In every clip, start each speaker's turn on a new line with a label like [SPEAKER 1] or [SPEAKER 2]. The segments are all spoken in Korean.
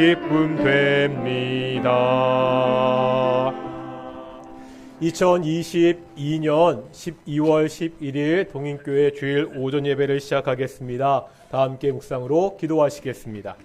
[SPEAKER 1] 기쁨 됩니다. 2022년 12월 11일 동인교회 주일 오전 예배를 시작하겠습니다. 다 함께 묵상으로 기도하시겠습니다.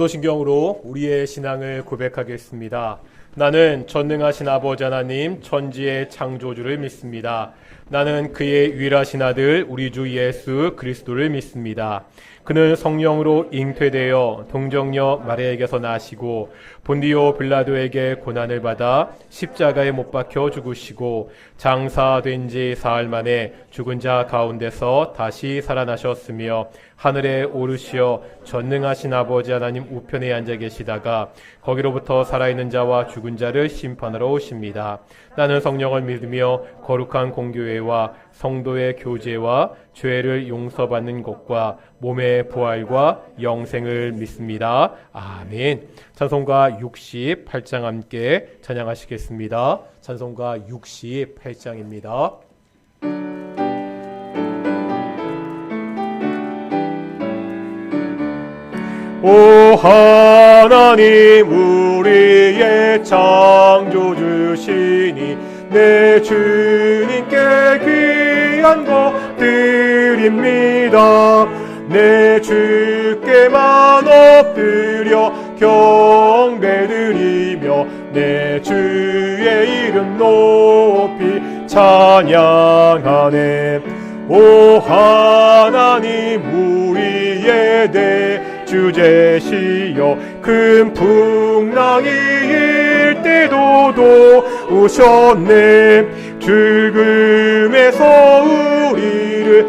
[SPEAKER 1] 사도신경으로 우리의 신앙을 고백하겠습니다. 나는 전능하신 아버지 하나님 천지의 창조주를 믿습니다. 나는 그의 유일하신 아들 우리 주 예수 그리스도를 믿습니다. 그는 성령으로 잉태되어 동정녀 마리아에게서 나시고 본디오 빌라도에게 고난을 받아 십자가에 못 박혀 죽으시고 장사된 지 사흘 만에 죽은 자 가운데서 다시 살아나셨으며 하늘에 오르시어 전능하신 아버지 하나님 우편에 앉아 계시다가 거기로부터 살아있는 자와 죽은 자를 심판하러 오십니다. 나는 성령을 믿으며 거룩한 공교회와 성도의 교제와 죄를 용서받는 것과 몸의 부활과 영생을 믿습니다. 아멘. 찬송가 68장 함께 찬양하시겠습니다. 찬송가 68장입니다. 오 하나님 우리의 창조주시니 내 주님께 귀한 것 드립니다. 내 주께만 엎드려 경배드리며 내 주의 이름 높이 찬양하네. 오 하나님 우리의 대주 되시어 큰 풍랑이 일 때도 도우셨네. 죽음에서 우리를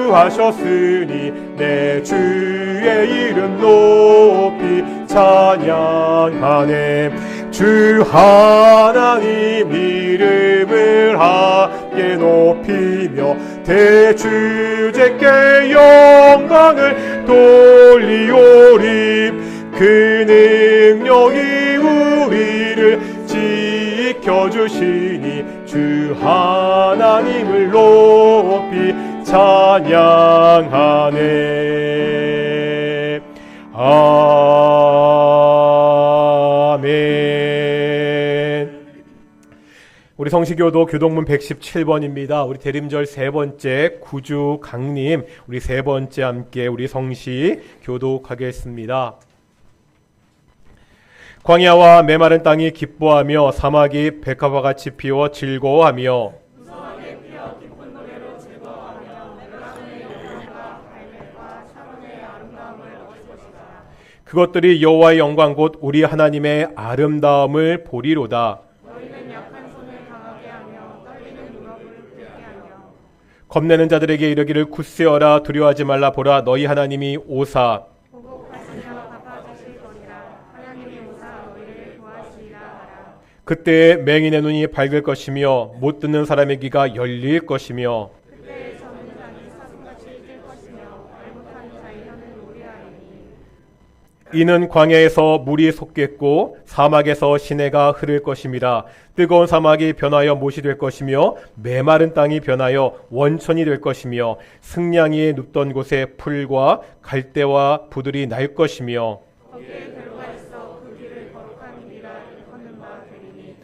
[SPEAKER 1] 구하셨으니 내 주의 이름 높이 찬양하네. 주 하나님 이름을 함께 높이며 대주제께 영광을 돌리오리. 그 능력이 우리를 지켜주시니 주 하나님을 높이 찬양하네. 아멘. 우리 성시교도 교동문 117번입니다. 우리 대림절 세 번째 구주 강림, 우리 세 번째 함께 우리 성시 교독하겠습니다. 광야와 메마른 땅이 기뻐하며 사막이 백합과 같이 피워 즐거워하며
[SPEAKER 2] 무성하게 피어 기쁜 노래로 즐거워하며 메마른의 영광과 갈멜과 샤론의 아름다움을 얻을 것이다.
[SPEAKER 1] 그것들이 여호와의 영광 곧 우리 하나님의 아름다움을 보리로다.
[SPEAKER 2] 너희는 약한 손을 강하게 하며 떨리는 무릎을 굳게 하며
[SPEAKER 1] 겁내는 자들에게 이르기를 굳세어라 두려워하지 말라. 보라 너희 하나님이 오사 그때 맹인의 눈이 밝을 것이며 못 듣는 사람의 귀가 열릴 것이며
[SPEAKER 2] 그때 저는 자니 사슴같이 뛸 것이며 말 못하는 자의 혀는 노래하리니
[SPEAKER 1] 이는 광야에서 물이 솟겠고 사막에서 시내가 흐를 것임이라. 뜨거운 사막이 변하여 못이 될 것이며 메마른 땅이 변하여 원천이 될 것이며 승냥이에 눕던 곳에 풀과 갈대와 부들이 날 것이며
[SPEAKER 2] 거기에 대로가 있어 그 길을 거룩한 길이라 일컫는 바 되리니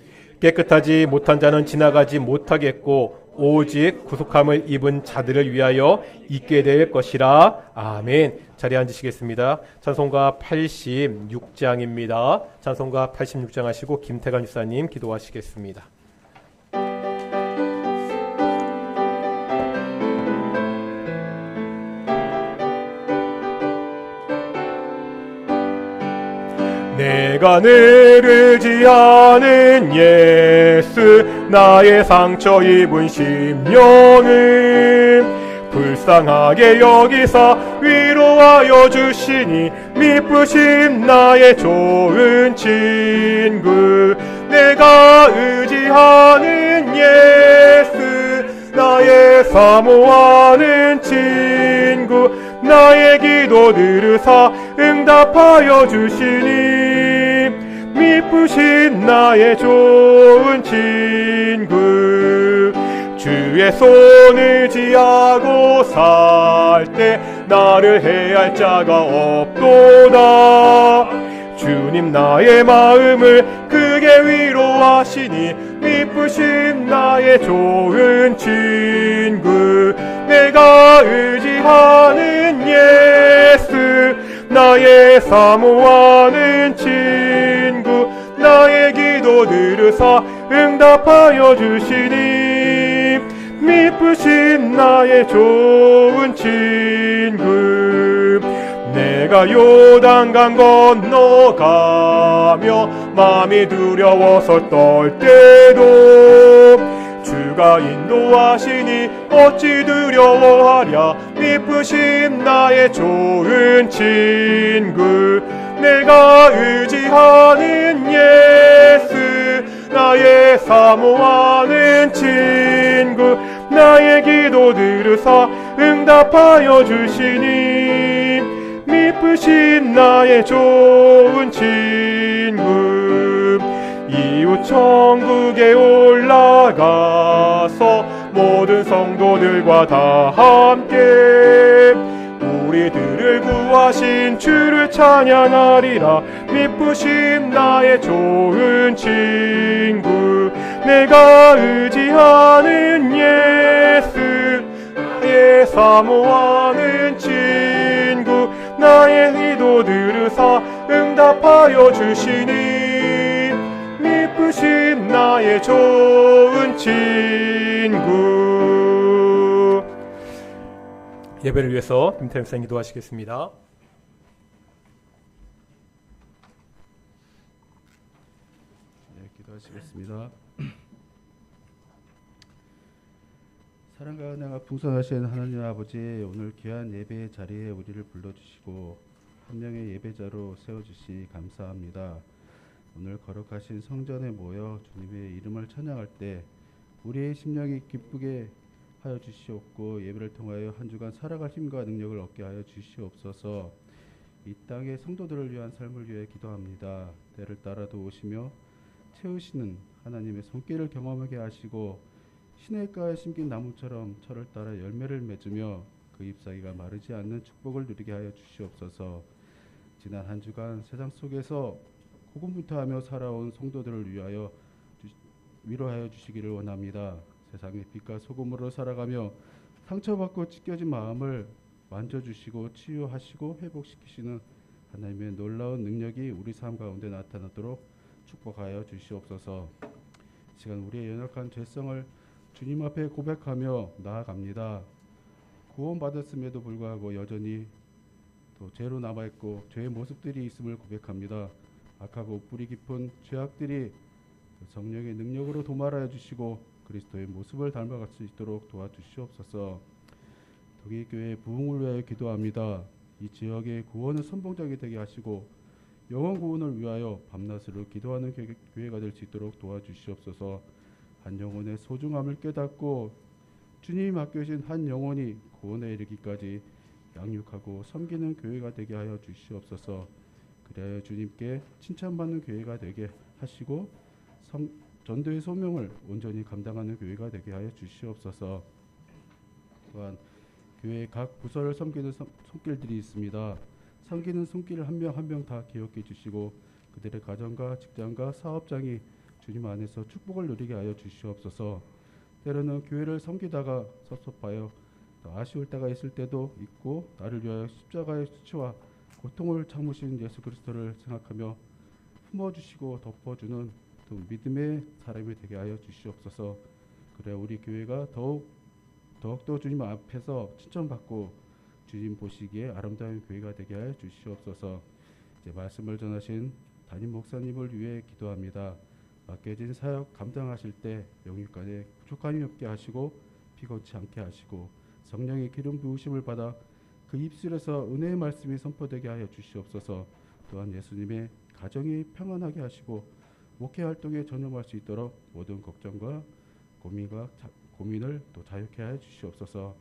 [SPEAKER 1] 깨끗하지 못한 자는 지나가지 못하겠고 오직 구속함을 입은 자들을 위하여 있게 될 것이라. 아멘. 자리에 앉으시겠습니다. 찬송가 86장입니다. 찬송가 86장 하시고 김태관 집사님 기도하시겠습니다. 내가 늘 의지하는 예수 나의 상처 입은 심령을 불쌍하게 여기사 위로하여 주시니 미쁘신 나의 좋은 친구 내가 의지하는 예수 나의 사모하는 친구 나의 기도 들으사 응답하여 주시니 미쁘신 나의 좋은 친구 주의 손을 지하고 살 때 나를 해할 자가 없도다 주님 나의 마음을 크게 위로하시니 미쁘신 나의 좋은 친구 내가 의지하는 예수 나의 사모하는 친구 나의 기도 들으사 응답하여 주시니 미쁘신 나의 좋은 친구 내가 요단강 건너가며 마음이 두려워서 떨 때도 주가 인도하시니 어찌 두려워하랴 미쁘신 나의 좋은 친구 내가 의지하는 예수 나의 사모하는 친구 나의 기도 들으사 응답하여 주시니 미쁘신 나의 좋은 친구 이웃 천국에 올라가서 모든 성도들과 다 함께 우리들을 구하신 주를 찬양하리라 미쁘신 나의 좋은 친구 내가 의지하는 예수 나의 사모하는 친구 나의 기도 들으사 응답하여 주시니 미쁘신 나의 좋은 친구 예배를 위해서 김태형 목사님 기도하시겠습니다.
[SPEAKER 3] 네, 기도하시겠습니다. 사랑과 은혜가 풍성하신 하나님 아버지 오늘 귀한 예배의 자리에 우리를 불러주시고 한 명의 예배자로 세워주시니 감사합니다. 오늘 거룩하신 성전에 모여 주님의 이름을 찬양할 때 우리의 심령이 기쁘게 하여 주시옵고 예배를 통하여 한 주간 살아갈 힘과 능력을 얻게 하여 주시옵소서. 이 땅의 성도들을 위한 삶을 위해 기도합니다. 때를 따라도 오시며 채우시는 하나님의 손길을 경험하게 하시고 시냇가에 심긴 나무처럼 철을 따라 열매를 맺으며 그 잎사귀가 마르지 않는 축복을 누리게 하여 주시옵소서. 지난 한 주간 세상 속에서 고군분투하며 살아온 성도들을 위하여 위로하여 주시기를 원합니다. 세상의 빛과 소금으로 살아가며 상처받고 찢겨진 마음을 만져주시고 치유하시고 회복시키시는 하나님의 놀라운 능력이 우리 삶 가운데 나타나도록 축복하여 주시옵소서. 시간 우리의 연약한 죄성을 주님 앞에 고백하며 나아갑니다. 구원받았음에도 불구하고 여전히 또 죄로 남아있고 죄의 모습들이 있음을 고백합니다. 악하고 뿌리 깊은 죄악들이 성령의 능력으로 도말하여 주시고 그리스도의 모습을 닮아갈 수 있도록 도와주시옵소서. 독일교회 부흥을 위하여 기도합니다. 이 지역의 구원의 선봉장이 되게 하시고 영혼 구원을 위하여 밤낮으로 기도하는 교회가 될 수 있도록 도와주시옵소서. 한 영혼의 소중함을 깨닫고 주님이 맡겨주신 한 영혼이 구원에 이르기까지 양육하고 섬기는 교회가 되게 하여 주시옵소서. 그래야 주님께 칭찬받는 교회가 되게 하시고 전도의 소명을 온전히 감당하는 교회가 되게 하여 주시옵소서. 또한 교회의 각 부서를 섬기는 손길들이 있습니다. 섬기는 손길을 한 명 한 명 다 기억해 주시고 그들의 가정과 직장과 사업장이 주님 안에서 축복을 누리게 하여 주시옵소서. 때로는 교회를 섬기다가 섭섭하여 아쉬울 때가 있을 때도 있고 나를 위하여 십자가의 수치와 고통을 참으신 예수 그리스도를 생각하며 품어주시고 덮어주는 또 믿음의 사람이 되게 하여 주시옵소서. 그래 우리 교회가 더욱더 주님 앞에서 칭찬받고 주님 보시기에 아름다운 교회가 되게 하여 주시옵소서. 이제 말씀을 전하신 담임 목사님을 위해 기도합니다. 맡겨진 사역 감당하실 때 영육간에 부족함이 없게 하시고 피곤치 않게 하시고 성령의 기름 부으심을 받아 그 입술에서 은혜의 말씀이 선포되게 하여 주시옵소서. 또한 예수님의 가정이 평안하게 하시고 목회 활동에 전념할 수 있도록 모든 걱정과 고민을 또 자유케 하여 주시옵소서.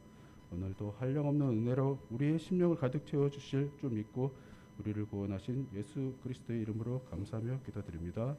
[SPEAKER 3] 오늘도 한량없는 은혜로 우리의 심령을 가득 채워 주실 줄 믿고 우리를 구원하신 예수 그리스도의 이름으로 감사하며 기도드립니다.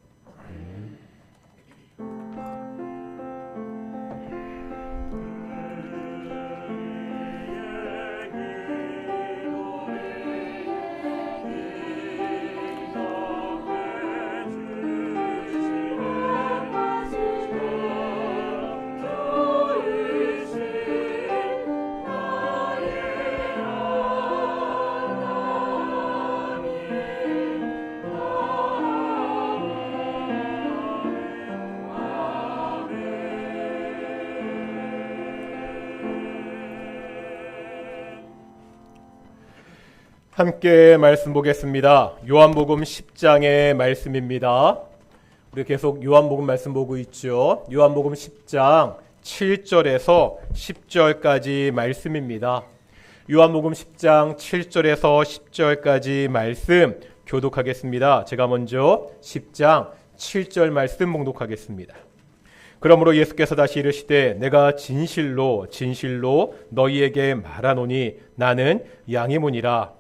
[SPEAKER 1] 함께 말씀 보겠습니다. 요한복음 10장의 말씀입니다. 우리 계속 요한복음 말씀 보고 있죠. 요한복음 10장 7절에서 10절까지 말씀입니다. 요한복음 10장 7절에서 10절까지 말씀 교독하겠습니다. 제가 먼저 10장 7절 말씀 봉독하겠습니다. 그러므로 예수께서 다시 이르시되 내가 진실로 진실로 너희에게 말하노니 나는 양의 문이라.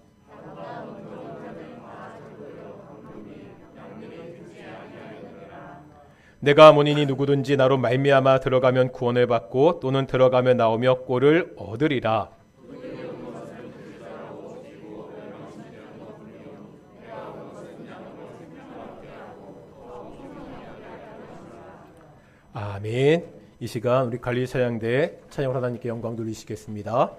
[SPEAKER 1] 내가 문이니 누구든지 나로 말미암아 들어가면 구원을 받고 또는 들어가며 나오며 꼴을 얻으리라. 아멘. 이 시간 우리 갈릴리 찬양대 찬양을 하나님께 영광 돌리시겠습니다.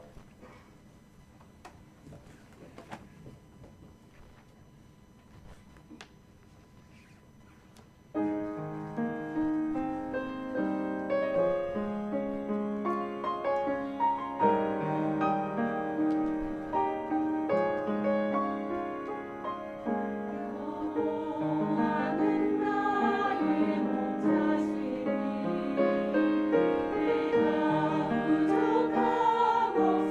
[SPEAKER 2] 부족함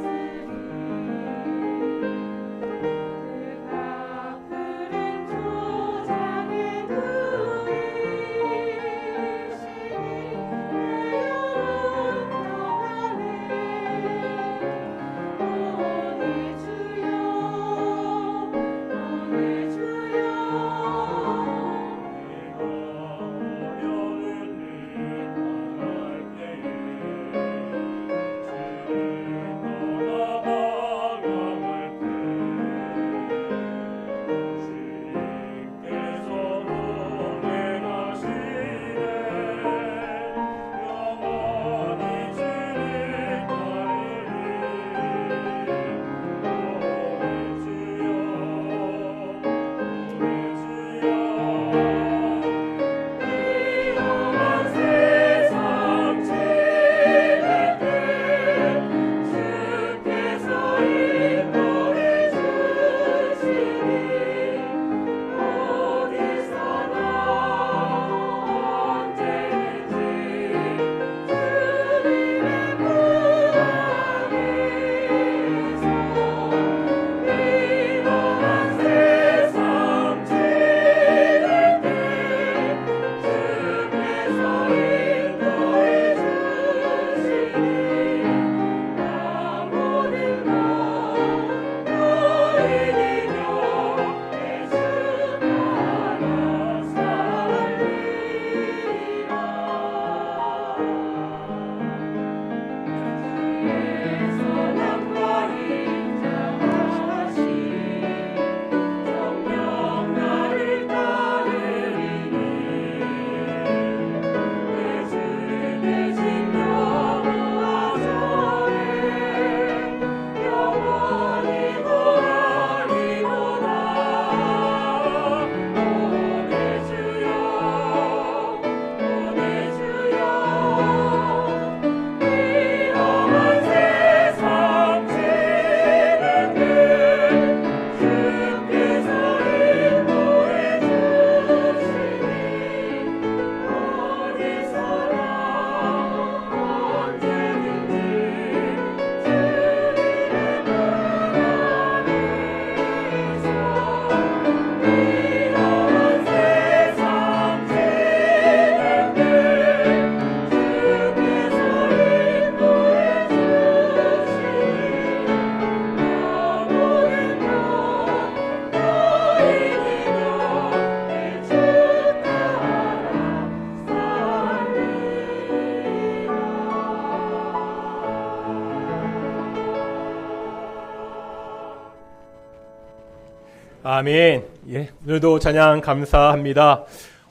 [SPEAKER 1] 아멘. 예, 오늘도 찬양 감사합니다.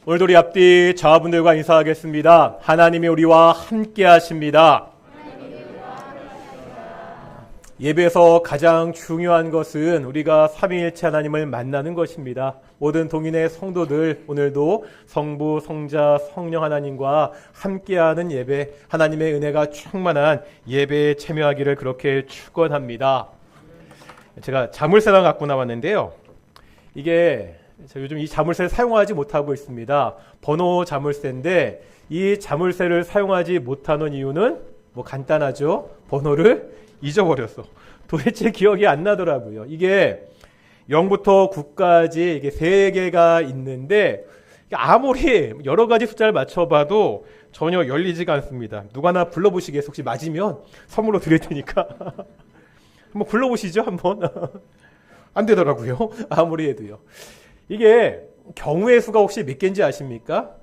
[SPEAKER 1] 오늘도 우리 앞뒤 자분들과 인사하겠습니다. 하나님이 우리와 함께 하십니다. 예배에서 가장 중요한 것은 우리가 삼위일체 하나님을 만나는 것입니다. 모든 동인의 성도들 오늘도 성부, 성자, 성령 하나님과 함께하는 예배, 하나님의 은혜가 충만한 예배에 참여하기를 그렇게 축원합니다. 제가 자물쇠만 갖고 나왔는데요. 이게 제가 요즘 이 자물쇠를 사용하지 못하고 있습니다. 번호 자물쇠인데 이 자물쇠를 사용하지 못하는 이유는 뭐 간단하죠. 번호를 잊어버렸어. 도대체 기억이 안 나더라고요. 이게 0부터 9까지 이게 3개가 있는데 아무리 여러 가지 숫자를 맞춰봐도 전혀 열리지가 않습니다. 누가 하나 불러보시겠어요? 혹시 맞으면 선물로 드릴 테니까 한번 불러보시죠. 한번. 안 되더라고요. 아무리 해도요. 이게 경우의 수가 혹시 몇 개인지 아십니까?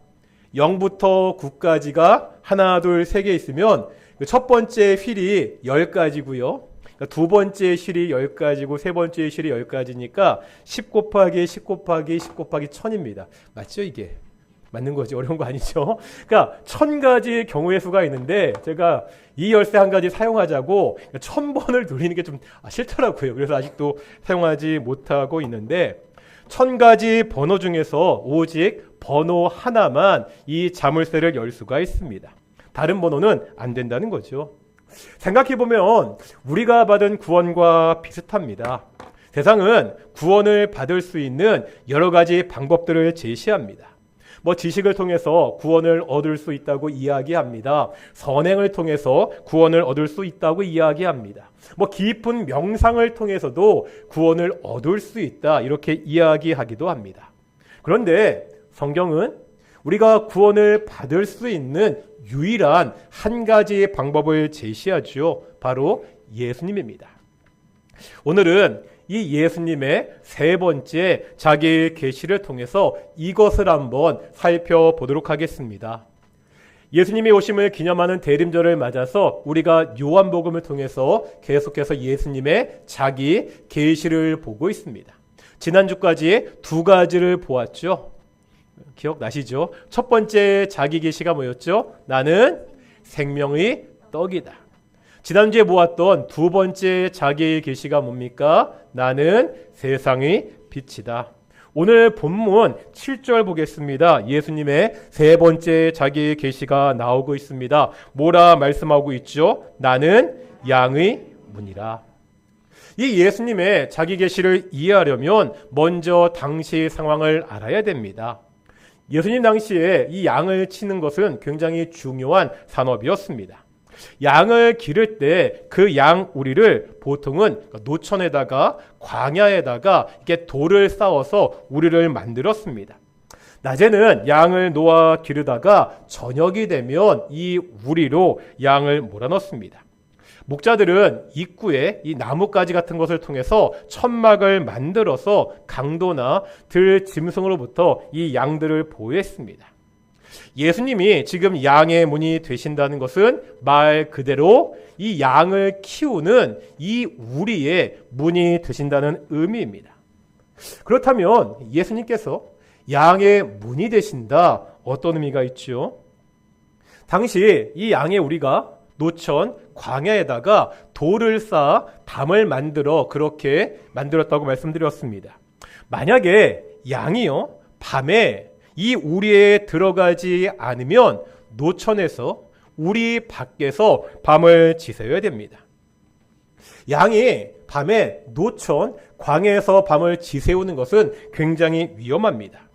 [SPEAKER 1] 0부터 9까지가 하나, 둘, 3개 있으면 첫 번째 휠이 10가지고요. 두 번째 휠이 10가지고 세 번째 휠이 10가지니까 10 곱하기 10 곱하기 10 곱하기 1000입니다. 맞죠 이게? 맞는 거지. 어려운 거 아니죠. 그러니까 1000가지 경우의 수가 있는데 제가 이 열쇠 한 가지 사용하자고 1000번을 누리는 게 좀 싫더라고요. 그래서 아직도 사용하지 못하고 있는데 1000가지 번호 중에서 오직 번호 하나만 이 자물쇠를 열 수가 있습니다. 다른 번호는 안 된다는 거죠. 생각해보면 우리가 받은 구원과 비슷합니다. 세상은 구원을 받을 수 있는 여러 가지 방법들을 제시합니다. 뭐 지식을 통해서 구원을 얻을 수 있다고 이야기합니다. 선행을 통해서 구원을 얻을 수 있다고 이야기합니다. 뭐 깊은 명상을 통해서도 구원을 얻을 수 있다 이렇게 이야기하기도 합니다. 그런데 성경은 우리가 구원을 받을 수 있는 유일한 한 가지 방법을 제시하죠. 바로 예수님입니다. 오늘은 이 예수님의 세 번째 자기 계시를 통해서 이것을 한번 살펴보도록 하겠습니다. 예수님이 오심을 기념하는 대림절을 맞아서 우리가 요한복음을 통해서 계속해서 예수님의 자기 계시를 보고 있습니다. 지난주까지 두 가지를 보았죠. 기억나시죠? 첫 번째 자기 계시가 뭐였죠? 나는 생명의 떡이다. 지난주에 보았던 두 번째 자기 계시가 뭡니까? 나는 세상의 빛이다. 오늘 본문 7절 보겠습니다. 예수님의 세 번째 자기 계시가 나오고 있습니다. 뭐라 말씀하고 있죠? 나는 양의 문이라. 이 예수님의 자기 계시를 이해하려면 먼저 당시 상황을 알아야 됩니다. 예수님 당시에 이 양을 치는 것은 굉장히 중요한 산업이었습니다. 양을 기를 때 그 양 우리를 보통은 노천에다가 광야에다가 이렇게 돌을 쌓아서 우리를 만들었습니다. 낮에는 양을 놓아 기르다가 저녁이 되면 이 우리로 양을 몰아넣습니다. 목자들은 입구에 이 나뭇가지 같은 것을 통해서 천막을 만들어서 강도나 들 짐승으로부터 이 양들을 보호했습니다. 예수님이 지금 양의 문이 되신다는 것은 말 그대로 이 양을 키우는 이 우리의 문이 되신다는 의미입니다. 그렇다면 예수님께서 양의 문이 되신다, 어떤 의미가 있죠? 당시 이 양의 우리가 노천, 광야에다가 돌을 쌓아 담을 만들어 그렇게 만들었다고 말씀드렸습니다. 만약에 양이요 밤에 이 우리에 들어가지 않으면 노천에서 우리 밖에서 밤을 지새워야 됩니다. 양이 밤에 노천, 광야에서 밤을 지새우는 것은 굉장히 위험합니다.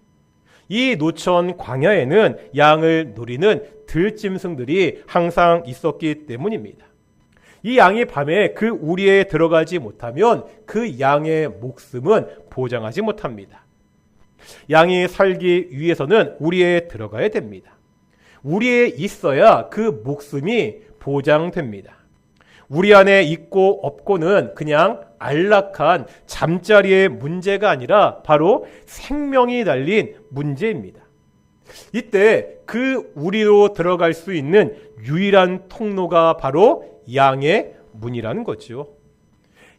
[SPEAKER 1] 이 노천 광야에는 양을 노리는 들짐승들이 항상 있었기 때문입니다. 이 양이 밤에 그 우리에 들어가지 못하면 그 양의 목숨은 보장하지 못합니다. 양이 살기 위해서는 우리에 들어가야 됩니다. 우리에 있어야 그 목숨이 보장됩니다. 우리 안에 있고 없고는 그냥 안락한 잠자리의 문제가 아니라 바로 생명이 달린 문제입니다. 이때 그 우리로 들어갈 수 있는 유일한 통로가 바로 양의 문이라는 거죠.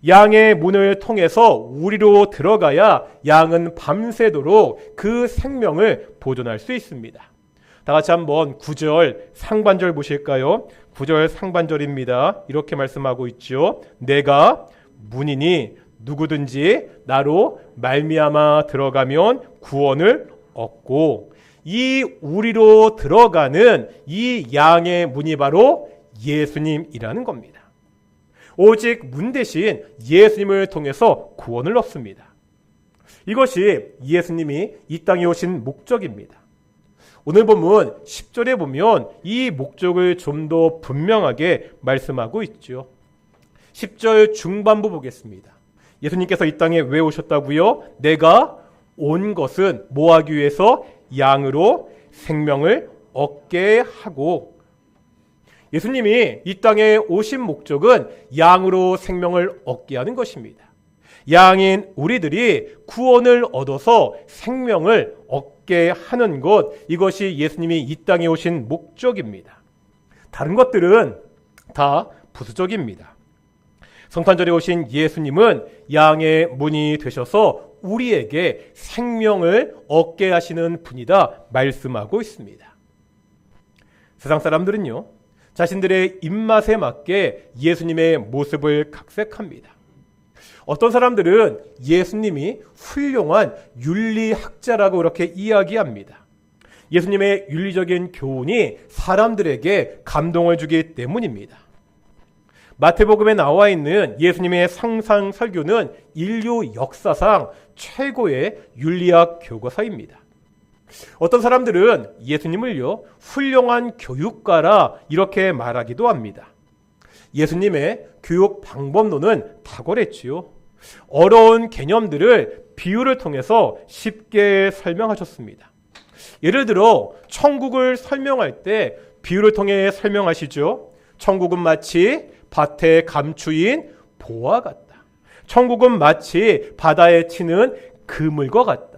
[SPEAKER 1] 양의 문을 통해서 우리로 들어가야 양은 밤새도록 그 생명을 보존할 수 있습니다. 다 같이 한번 9절 상반절 보실까요? 9절 상반절입니다. 이렇게 말씀하고 있죠. 내가 문이니 누구든지 나로 말미암아 들어가면 구원을 얻고, 이 우리로 들어가는 이 양의 문이 바로 예수님이라는 겁니다. 오직 문 대신 예수님을 통해서 구원을 얻습니다. 이것이 예수님이 이 땅에 오신 목적입니다. 오늘 본문 10절에 보면 이 목적을 좀 더 분명하게 말씀하고 있죠. 10절 중반부 보겠습니다. 예수님께서 이 땅에 왜 오셨다고요? 내가 온 것은 뭐 하기 위해서? 양으로 생명을 얻게 하고. 예수님이 이 땅에 오신 목적은 양으로 생명을 얻게 하는 것입니다. 양인 우리들이 구원을 얻어서 생명을 얻게 하는 것, 이것이 예수님이 이 땅에 오신 목적입니다. 다른 것들은 다 부수적입니다. 성탄절에 오신 예수님은 양의 문이 되셔서 우리에게 생명을 얻게 하시는 분이다 말씀하고 있습니다. 세상 사람들은요, 자신들의 입맛에 맞게 예수님의 모습을 각색합니다. 어떤 사람들은 예수님이 훌륭한 윤리학자라고 그렇게 이야기합니다. 예수님의 윤리적인 교훈이 사람들에게 감동을 주기 때문입니다. 마태복음에 나와 있는 예수님의 상상 설교는 인류 역사상 최고의 윤리학 교과서입니다. 어떤 사람들은 예수님을요, 훌륭한 교육가라 이렇게 말하기도 합니다. 예수님의 교육 방법론은 탁월했지요. 어려운 개념들을 비유를 통해서 쉽게 설명하셨습니다. 예를 들어 천국을 설명할 때 비유를 통해 설명하시죠. 천국은 마치 밭의 감추인 보와 같다. 천국은 마치 바다에 치는 그물과 같다.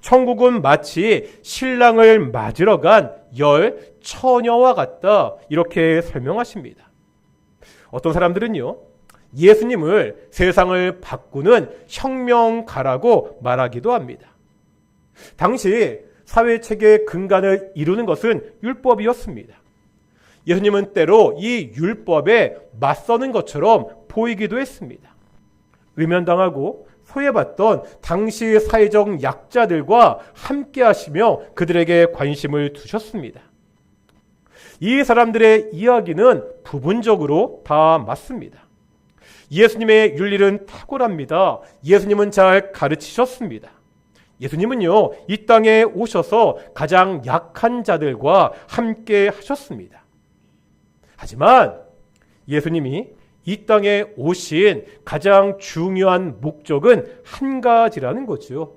[SPEAKER 1] 천국은 마치 신랑을 맞으러 간 열 처녀와 같다. 이렇게 설명하십니다. 어떤 사람들은요, 예수님을 세상을 바꾸는 혁명가라고 말하기도 합니다. 당시 사회체계의 근간을 이루는 것은 율법이었습니다. 예수님은 때로 이 율법에 맞서는 것처럼 보이기도 했습니다. 외면당하고 소외받던 당시 사회적 약자들과 함께 하시며 그들에게 관심을 두셨습니다. 이 사람들의 이야기는 부분적으로 다 맞습니다. 예수님의 윤리는 탁월합니다. 예수님은 잘 가르치셨습니다. 예수님은요, 이 땅에 오셔서 가장 약한 자들과 함께 하셨습니다. 하지만 예수님이 이 땅에 오신 가장 중요한 목적은 한 가지라는 거죠.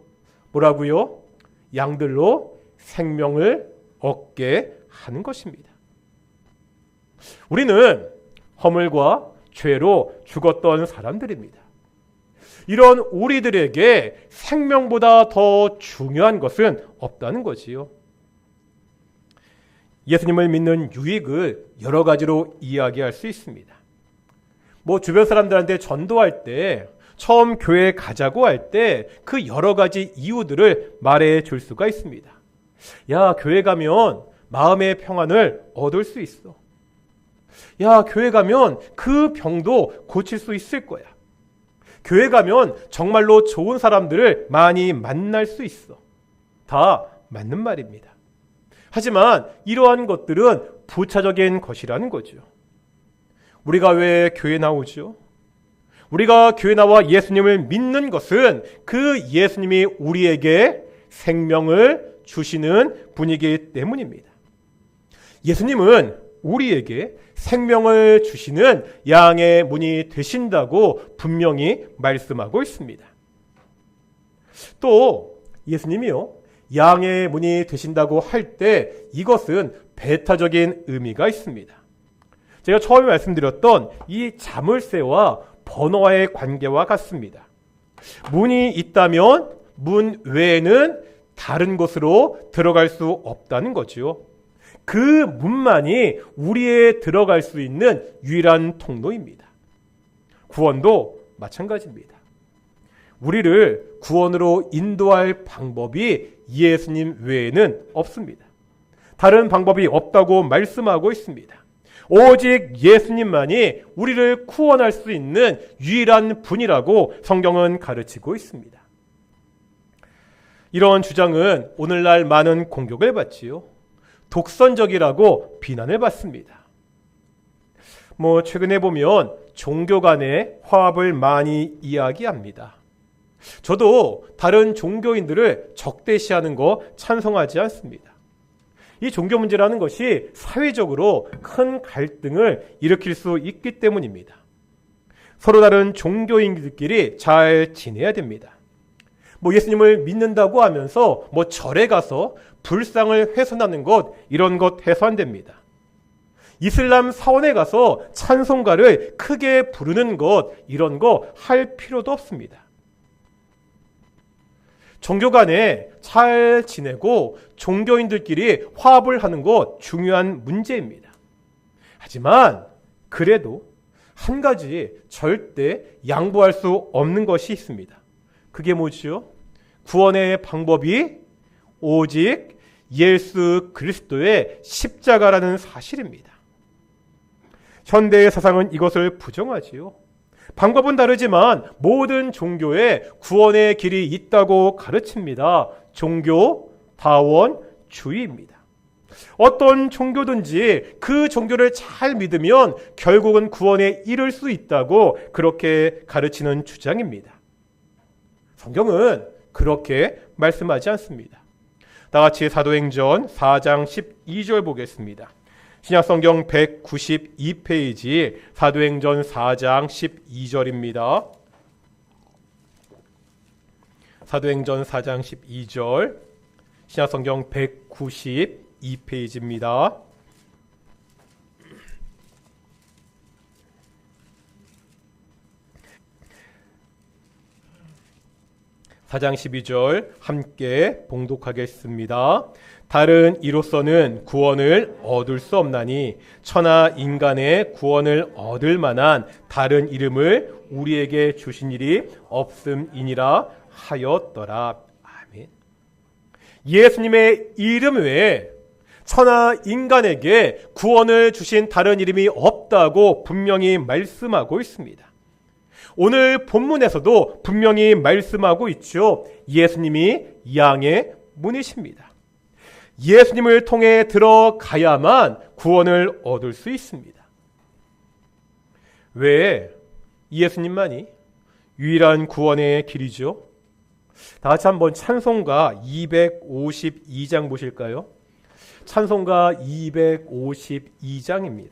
[SPEAKER 1] 뭐라고요? 양들로 생명을 얻게 하는 것입니다. 우리는 허물과 죄로 죽었던 사람들입니다. 이런 우리들에게 생명보다 더 중요한 것은 없다는 거지요. 예수님을 믿는 유익을 여러 가지로 이야기할 수 있습니다. 주변 사람들한테 전도할 때, 처음 교회 가자고 할 때 그 여러 가지 이유들을 말해 줄 수가 있습니다. 야, 교회 가면 마음의 평안을 얻을 수 있어. 야, 교회 가면 그 병도 고칠 수 있을 거야. 교회 가면 정말로 좋은 사람들을 많이 만날 수 있어. 다 맞는 말입니다. 하지만 이러한 것들은 부차적인 것이라는 거죠. 우리가 왜 교회 나오죠? 우리가 교회 나와 예수님을 믿는 것은 그 예수님이 우리에게 생명을 주시는 분이기 때문입니다. 예수님은 우리에게 생명을 주시는 양의 문이 되신다고 분명히 말씀하고 있습니다. 또 예수님이요, 양의 문이 되신다고 할 때 이것은 배타적인 의미가 있습니다. 제가 처음에 말씀드렸던 이 자물쇠와 번호와의 관계와 같습니다. 문이 있다면 문 외에는 다른 곳으로 들어갈 수 없다는 거죠. 그 문만이 우리의 들어갈 수 있는 유일한 통로입니다. 구원도 마찬가지입니다. 우리를 구원으로 인도할 방법이 예수님 외에는 없습니다. 다른 방법이 없다고 말씀하고 있습니다. 오직 예수님만이 우리를 구원할 수 있는 유일한 분이라고 성경은 가르치고 있습니다. 이런 주장은 오늘날 많은 공격을 받지요. 독선적이라고 비난을 받습니다. 최근에 보면 종교 간의 화합을 많이 이야기합니다. 저도 다른 종교인들을 적대시하는 거 찬성하지 않습니다. 이 종교 문제라는 것이 사회적으로 큰 갈등을 일으킬 수 있기 때문입니다. 서로 다른 종교인들끼리 잘 지내야 됩니다. 예수님을 믿는다고 하면서 절에 가서 불상을 훼손하는 것, 이런 것 해서 안 됩니다. 이슬람 사원에 가서 찬송가를 크게 부르는 것, 이런 거 할 필요도 없습니다. 종교 간에 잘 지내고 종교인들끼리 화합을 하는 것 중요한 문제입니다. 하지만 그래도 한 가지 절대 양보할 수 없는 것이 있습니다. 그게 뭐죠? 구원의 방법이 오직 예수 그리스도의 십자가라는 사실입니다. 현대의 사상은 이것을 부정하지요. 방법은 다르지만 모든 종교에 구원의 길이 있다고 가르칩니다. 종교 다원주의입니다. 어떤 종교든지 그 종교를 잘 믿으면 결국은 구원에 이를 수 있다고 그렇게 가르치는 주장입니다. 성경은 그렇게 말씀하지 않습니다. 다같이 사도행전 4장 12절 보겠습니다. 신약성경 192페이지 사도행전 4장 12절입니다. 사도행전 4장 12절 신약성경 192페이지입니다. 사장 12절 함께 봉독하겠습니다. 다른 이로서는 구원을 얻을 수 없나니 천하 인간의 구원을 얻을 만한 다른 이름을 우리에게 주신 일이 없음이니라 하였더라. 아멘. 예수님의 이름 외에 천하 인간에게 구원을 주신 다른 이름이 없다고 분명히 말씀하고 있습니다. 오늘 본문에서도 분명히 말씀하고 있죠. 예수님이 양의 문이십니다. 예수님을 통해 들어가야만 구원을 얻을 수 있습니다. 왜 예수님만이 유일한 구원의 길이죠? 다 같이 한번 찬송가 252장 보실까요? 찬송가 252장입니다.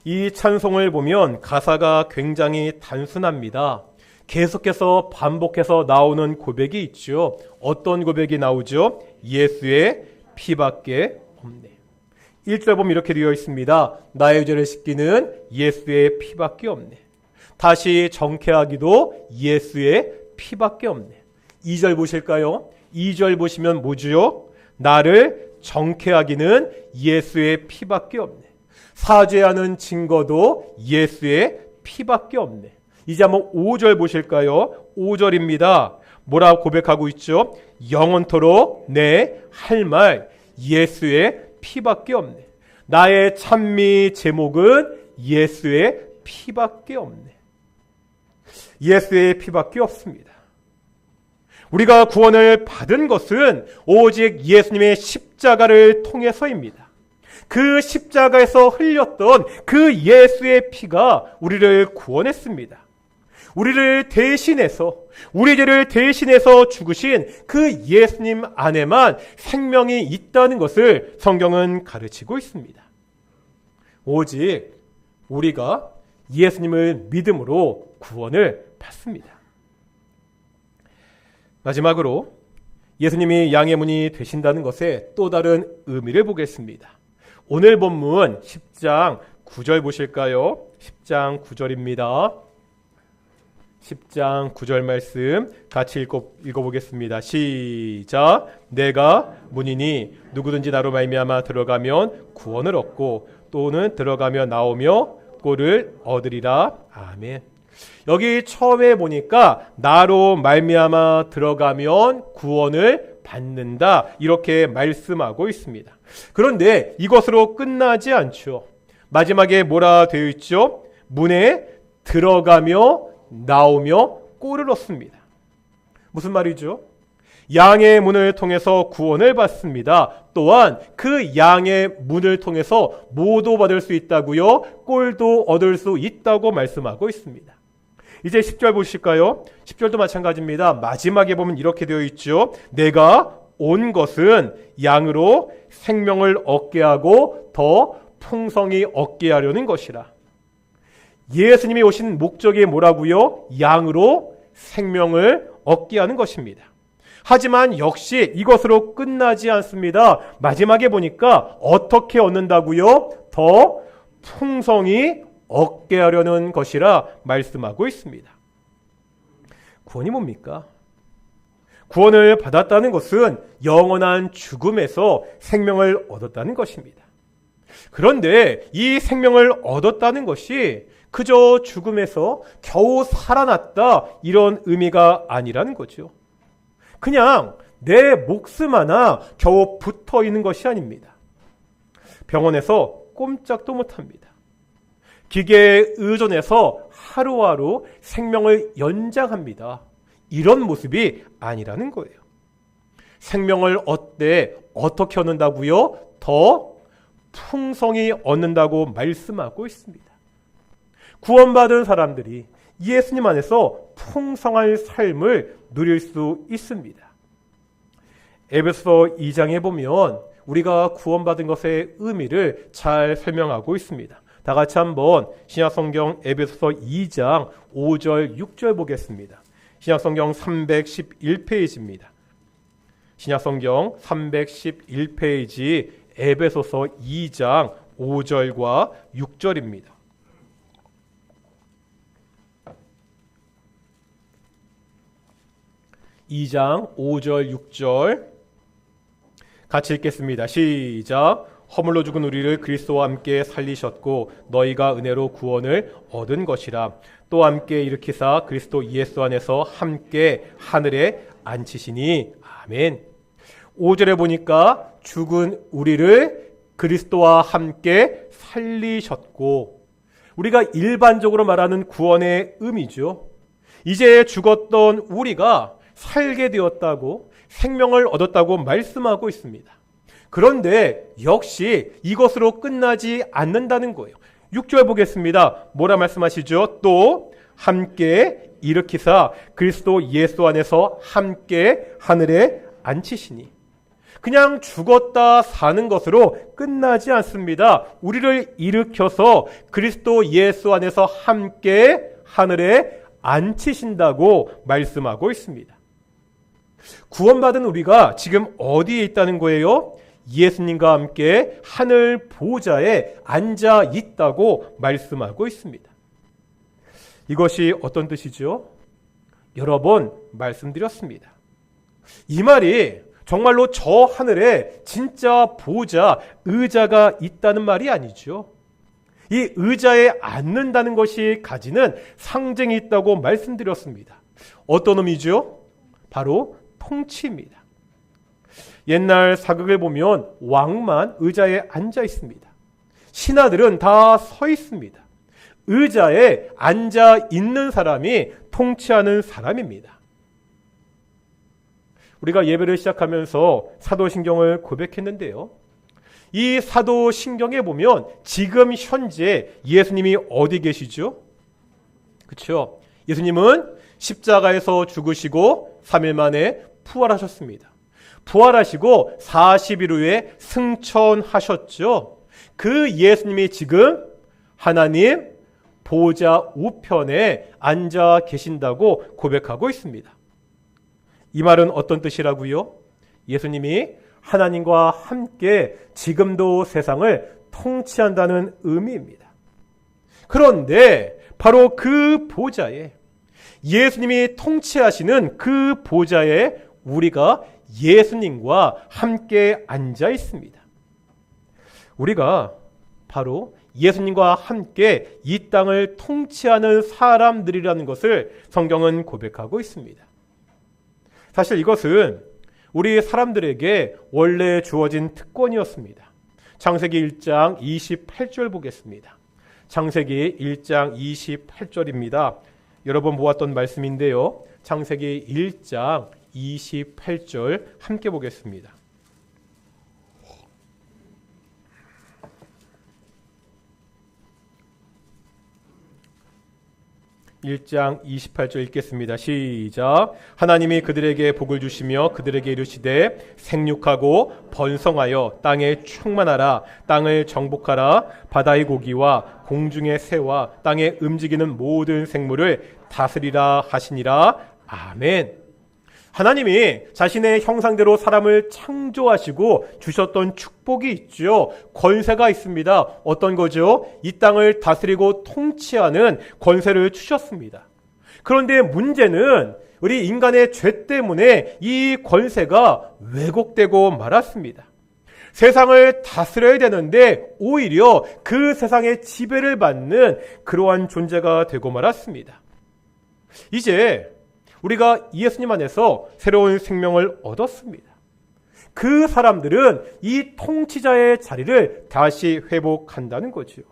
[SPEAKER 1] 이 찬송을 보면 가사가 굉장히 단순합니다. 계속해서 반복해서 나오는 고백이 있죠. 어떤 고백이 나오죠? 예수의 피밖에 없네. 1절 보면 이렇게 되어 있습니다. 나의 죄를 씻기는 예수의 피밖에 없네. 다시 정케하기도 예수의 피밖에 없네. 2절 보실까요? 2절 보시면 뭐죠? 나를 정케하기는 예수의 피밖에 없네. 사죄하는 증거도 예수의 피밖에 없네. 이제 한번 5절 보실까요? 5절입니다. 뭐라고 고백하고 있죠? 영원토록 내 할 말 예수의 피밖에 없네. 나의 찬미 제목은 예수의 피밖에 없네. 예수의 피밖에 없습니다. 우리가 구원을 받은 것은 오직 예수님의 십자가를 통해서입니다. 그 십자가에서 흘렸던 그 예수의 피가 우리를 구원했습니다. 우리를 대신해서, 우리 죄를 대신해서 죽으신 그 예수님 안에만 생명이 있다는 것을 성경은 가르치고 있습니다. 오직 우리가 예수님을 믿음으로 구원을 받습니다. 마지막으로 예수님이 양의 문이 되신다는 것에 또 다른 의미를 보겠습니다. 오늘 본문 10장 9절 보실까요? 10장 9절입니다. 10장 9절 말씀 같이 읽어보겠습니다. 시작. 내가 문이니 누구든지 나로 말미암아 들어가면 구원을 얻고 또는 들어가며 나오며 꼴을 얻으리라. 아멘. 여기 처음에 보니까 나로 말미암아 들어가면 구원을 받는다, 이렇게 말씀하고 있습니다. 그런데 이것으로 끝나지 않죠. 마지막에 뭐라 되어 있죠? 문에 들어가며 나오며 꼴을 얻습니다. 무슨 말이죠? 양의 문을 통해서 구원을 받습니다. 또한 그 양의 문을 통해서 뭐도 받을 수 있다고요? 꼴도 얻을 수 있다고 말씀하고 있습니다. 이제 10절 보실까요? 10절도 마찬가지입니다. 마지막에 보면 이렇게 되어 있죠. 내가 온 것은 양으로 생명을 얻게 하고 더 풍성히 얻게 하려는 것이라. 예수님이 오신 목적이 뭐라고요? 양으로 생명을 얻게 하는 것입니다. 하지만 역시 이것으로 끝나지 않습니다. 마지막에 보니까 어떻게 얻는다고요? 더 풍성히 얻게 하려는 것이라 말씀하고 있습니다. 구원이 뭡니까? 구원을 받았다는 것은 영원한 죽음에서 생명을 얻었다는 것입니다. 그런데 이 생명을 얻었다는 것이 그저 죽음에서 겨우 살아났다, 이런 의미가 아니라는 거죠. 그냥 내 목숨 하나 겨우 붙어 있는 것이 아닙니다. 병원에서 꼼짝도 못합니다. 기계에 의존해서 하루하루 생명을 연장합니다. 이런 모습이 아니라는 거예요. 생명을 어떻게 얻는다고요? 더 풍성히 얻는다고 말씀하고 있습니다. 구원받은 사람들이 예수님 안에서 풍성한 삶을 누릴 수 있습니다. 에베소서 2장에 보면 우리가 구원받은 것의 의미를 잘 설명하고 있습니다. 다 같이 한번 신약성경 에베소서 2장 5절 6절 보겠습니다. 신약성경 311페이지입니다. 신약성경 311페이지 에베소서 2장 5절과 6절입니다. (2장 5절 6절) 같이 읽겠습니다. 시작. 허물로 죽은 우리를 그리스도와 함께 살리셨고 너희가 은혜로 구원을 얻은 것이라. 또 함께 일으키사 그리스도 예수 안에서 함께 하늘에 앉히시니. 아멘. 5절에 보니까 죽은 우리를 그리스도와 함께 살리셨고, 우리가 일반적으로 말하는 구원의 의미죠. 이제 죽었던 우리가 살게 되었다고, 생명을 얻었다고 말씀하고 있습니다. 그런데 역시 이것으로 끝나지 않는다는 거예요. 6절 보겠습니다. 뭐라 말씀하시죠? 또 함께 일으키사 그리스도 예수 안에서 함께 하늘에 앉히시니. 그냥 죽었다 사는 것으로 끝나지 않습니다. 우리를 일으켜서 그리스도 예수 안에서 함께 하늘에 앉히신다고 말씀하고 있습니다. 구원받은 우리가 지금 어디에 있다는 거예요? 예수님과 함께 하늘 보좌에 앉아 있다고 말씀하고 있습니다. 이것이 어떤 뜻이죠? 여러 번 말씀드렸습니다. 이 말이 정말로 저 하늘에 진짜 보좌, 의자가 있다는 말이 아니죠. 이 의자에 앉는다는 것이 가지는 상징이 있다고 말씀드렸습니다. 어떤 의미죠? 바로 통치입니다. 옛날 사극을 보면 왕만 의자에 앉아 있습니다. 신하들은 다 서 있습니다. 의자에 앉아 있는 사람이 통치하는 사람입니다. 우리가 예배를 시작하면서 사도신경을 고백했는데요. 이 사도신경에 보면 지금 현재 예수님이 어디 계시죠? 그렇죠? 예수님은 십자가에서 죽으시고 3일 만에 부활하셨습니다. 부활하시고 40일 후에 승천하셨죠. 그 예수님이 지금 하나님 보좌 우편에 앉아 계신다고 고백하고 있습니다. 이 말은 어떤 뜻이라고요? 예수님이 하나님과 함께 지금도 세상을 통치한다는 의미입니다. 그런데 바로 그 보좌에, 예수님이 통치하시는 그 보좌에 우리가 예수님과 함께 앉아 있습니다. 우리가 바로 예수님과 함께 이 땅을 통치하는 사람들이라는 것을 성경은 고백하고 있습니다. 사실 이것은 우리 사람들에게 원래 주어진 특권이었습니다. 창세기 1장 28절 보겠습니다. 창세기 1장 28절입니다. 여러분 보았던 말씀인데요. 창세기 1장 28절 함께 보겠습니다. 1장 28절 읽겠습니다. 시작. 하나님이 그들에게 복을 주시며 그들에게 이르시되 생육하고 번성하여 땅에 충만하라. 땅을 정복하라. 바다의 고기와 공중의 새와 땅에 움직이는 모든 생물을 다스리라 하시니라. 아멘. 하나님이 자신의 형상대로 사람을 창조하시고 주셨던 축복이 있죠. 권세가 있습니다. 어떤 거죠? 이 땅을 다스리고 통치하는 권세를 주셨습니다. 그런데 문제는 우리 인간의 죄 때문에 이 권세가 왜곡되고 말았습니다. 세상을 다스려야 되는데 오히려 그 세상의 지배를 받는 그러한 존재가 되고 말았습니다. 이제 우리가 예수님 안에서 새로운 생명을 얻었습니다. 그 사람들은 이 통치자의 자리를 다시 회복한다는 거지요.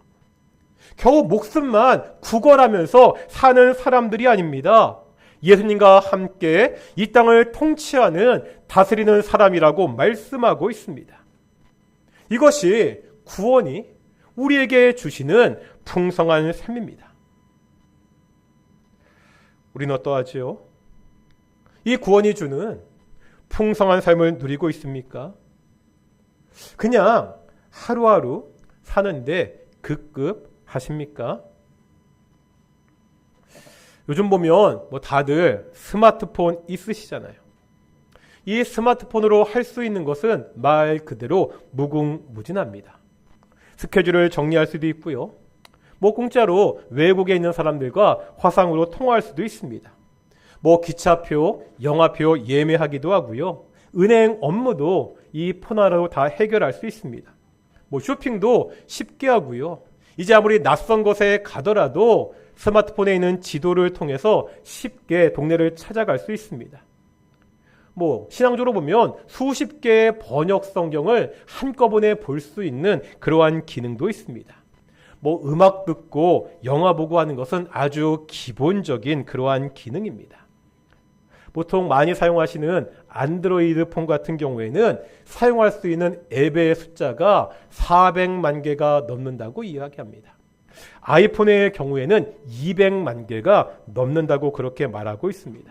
[SPEAKER 1] 겨우 목숨만 구걸하면서 사는 사람들이 아닙니다. 예수님과 함께 이 땅을 통치하는 다스리는 사람이라고 말씀하고 있습니다. 이것이 구원이 우리에게 주시는 풍성한 삶입니다. 우리는 어떠하지요? 이 구원이 주는 풍성한 삶을 누리고 있습니까? 그냥 하루하루 사는데 급급하십니까? 요즘 보면 다들 스마트폰 있으시잖아요. 이 스마트폰으로 할 수 있는 것은 말 그대로 무궁무진합니다. 스케줄을 정리할 수도 있고요. 공짜로 외국에 있는 사람들과 화상으로 통화할 수도 있습니다. 기차표, 영화표 예매하기도 하고요. 은행 업무도 이 폰 하나로 다 해결할 수 있습니다. 쇼핑도 쉽게 하고요. 이제 아무리 낯선 곳에 가더라도 스마트폰에 있는 지도를 통해서 쉽게 동네를 찾아갈 수 있습니다. 신앙적으로 보면 수십 개의 번역 성경을 한꺼번에 볼 수 있는 그러한 기능도 있습니다. 음악 듣고 영화 보고 하는 것은 아주 기본적인 그러한 기능입니다. 보통 많이 사용하시는 안드로이드 폰 같은 경우에는 사용할 수 있는 앱의 숫자가 400만 개가 넘는다고 이야기합니다. 아이폰의 경우에는 200만 개가 넘는다고 그렇게 말하고 있습니다.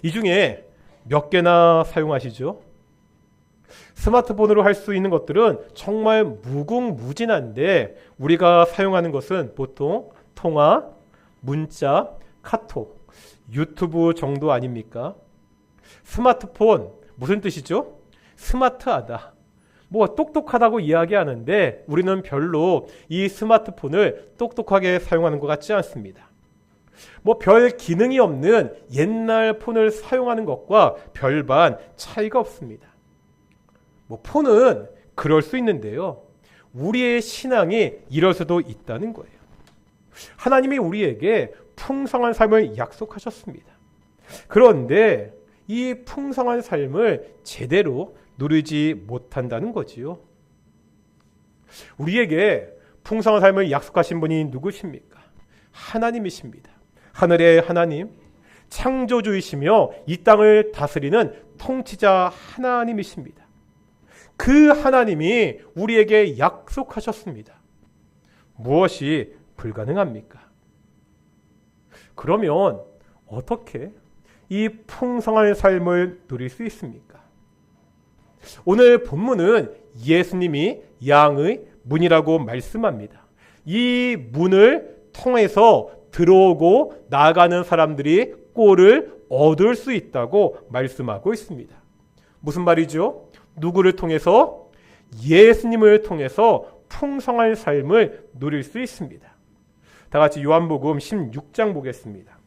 [SPEAKER 1] 이 중에 몇 개나 사용하시죠? 스마트폰으로 할 수 있는 것들은 정말 무궁무진한데 우리가 사용하는 것은 보통 통화, 문자, 카톡, 유튜브 정도 아닙니까? 스마트폰 무슨 뜻이죠? 스마트하다. 똑똑하다고 이야기하는데 우리는 별로 이 스마트폰을 똑똑하게 사용하는 것 같지 않습니다. 별 기능이 없는 옛날 폰을 사용하는 것과 별반 차이가 없습니다. 폰은 그럴 수 있는데요. 우리의 신앙이 이럴 수도 있다는 거예요. 하나님이 우리에게 풍성한 삶을 약속하셨습니다. 그런데 이 풍성한 삶을 제대로 누리지 못한다는 거지요. 우리에게 풍성한 삶을 약속하신 분이 누구십니까? 하나님이십니다. 하늘의 하나님, 창조주이시며 이 땅을 다스리는 통치자 하나님이십니다. 그 하나님이 우리에게 약속하셨습니다. 무엇이 불가능합니까? 그러면 어떻게 이 풍성한 삶을 누릴 수 있습니까? 오늘 본문은 예수님이 양의 문이라고 말씀합니다. 이 문을 통해서 들어오고 나가는 사람들이 꼴을 얻을 수 있다고 말씀하고 있습니다. 무슨 말이죠? 누구를 통해서? 예수님을 통해서 풍성한 삶을 누릴 수 있습니다. 다 같이 요한복음 16장 보겠습니다.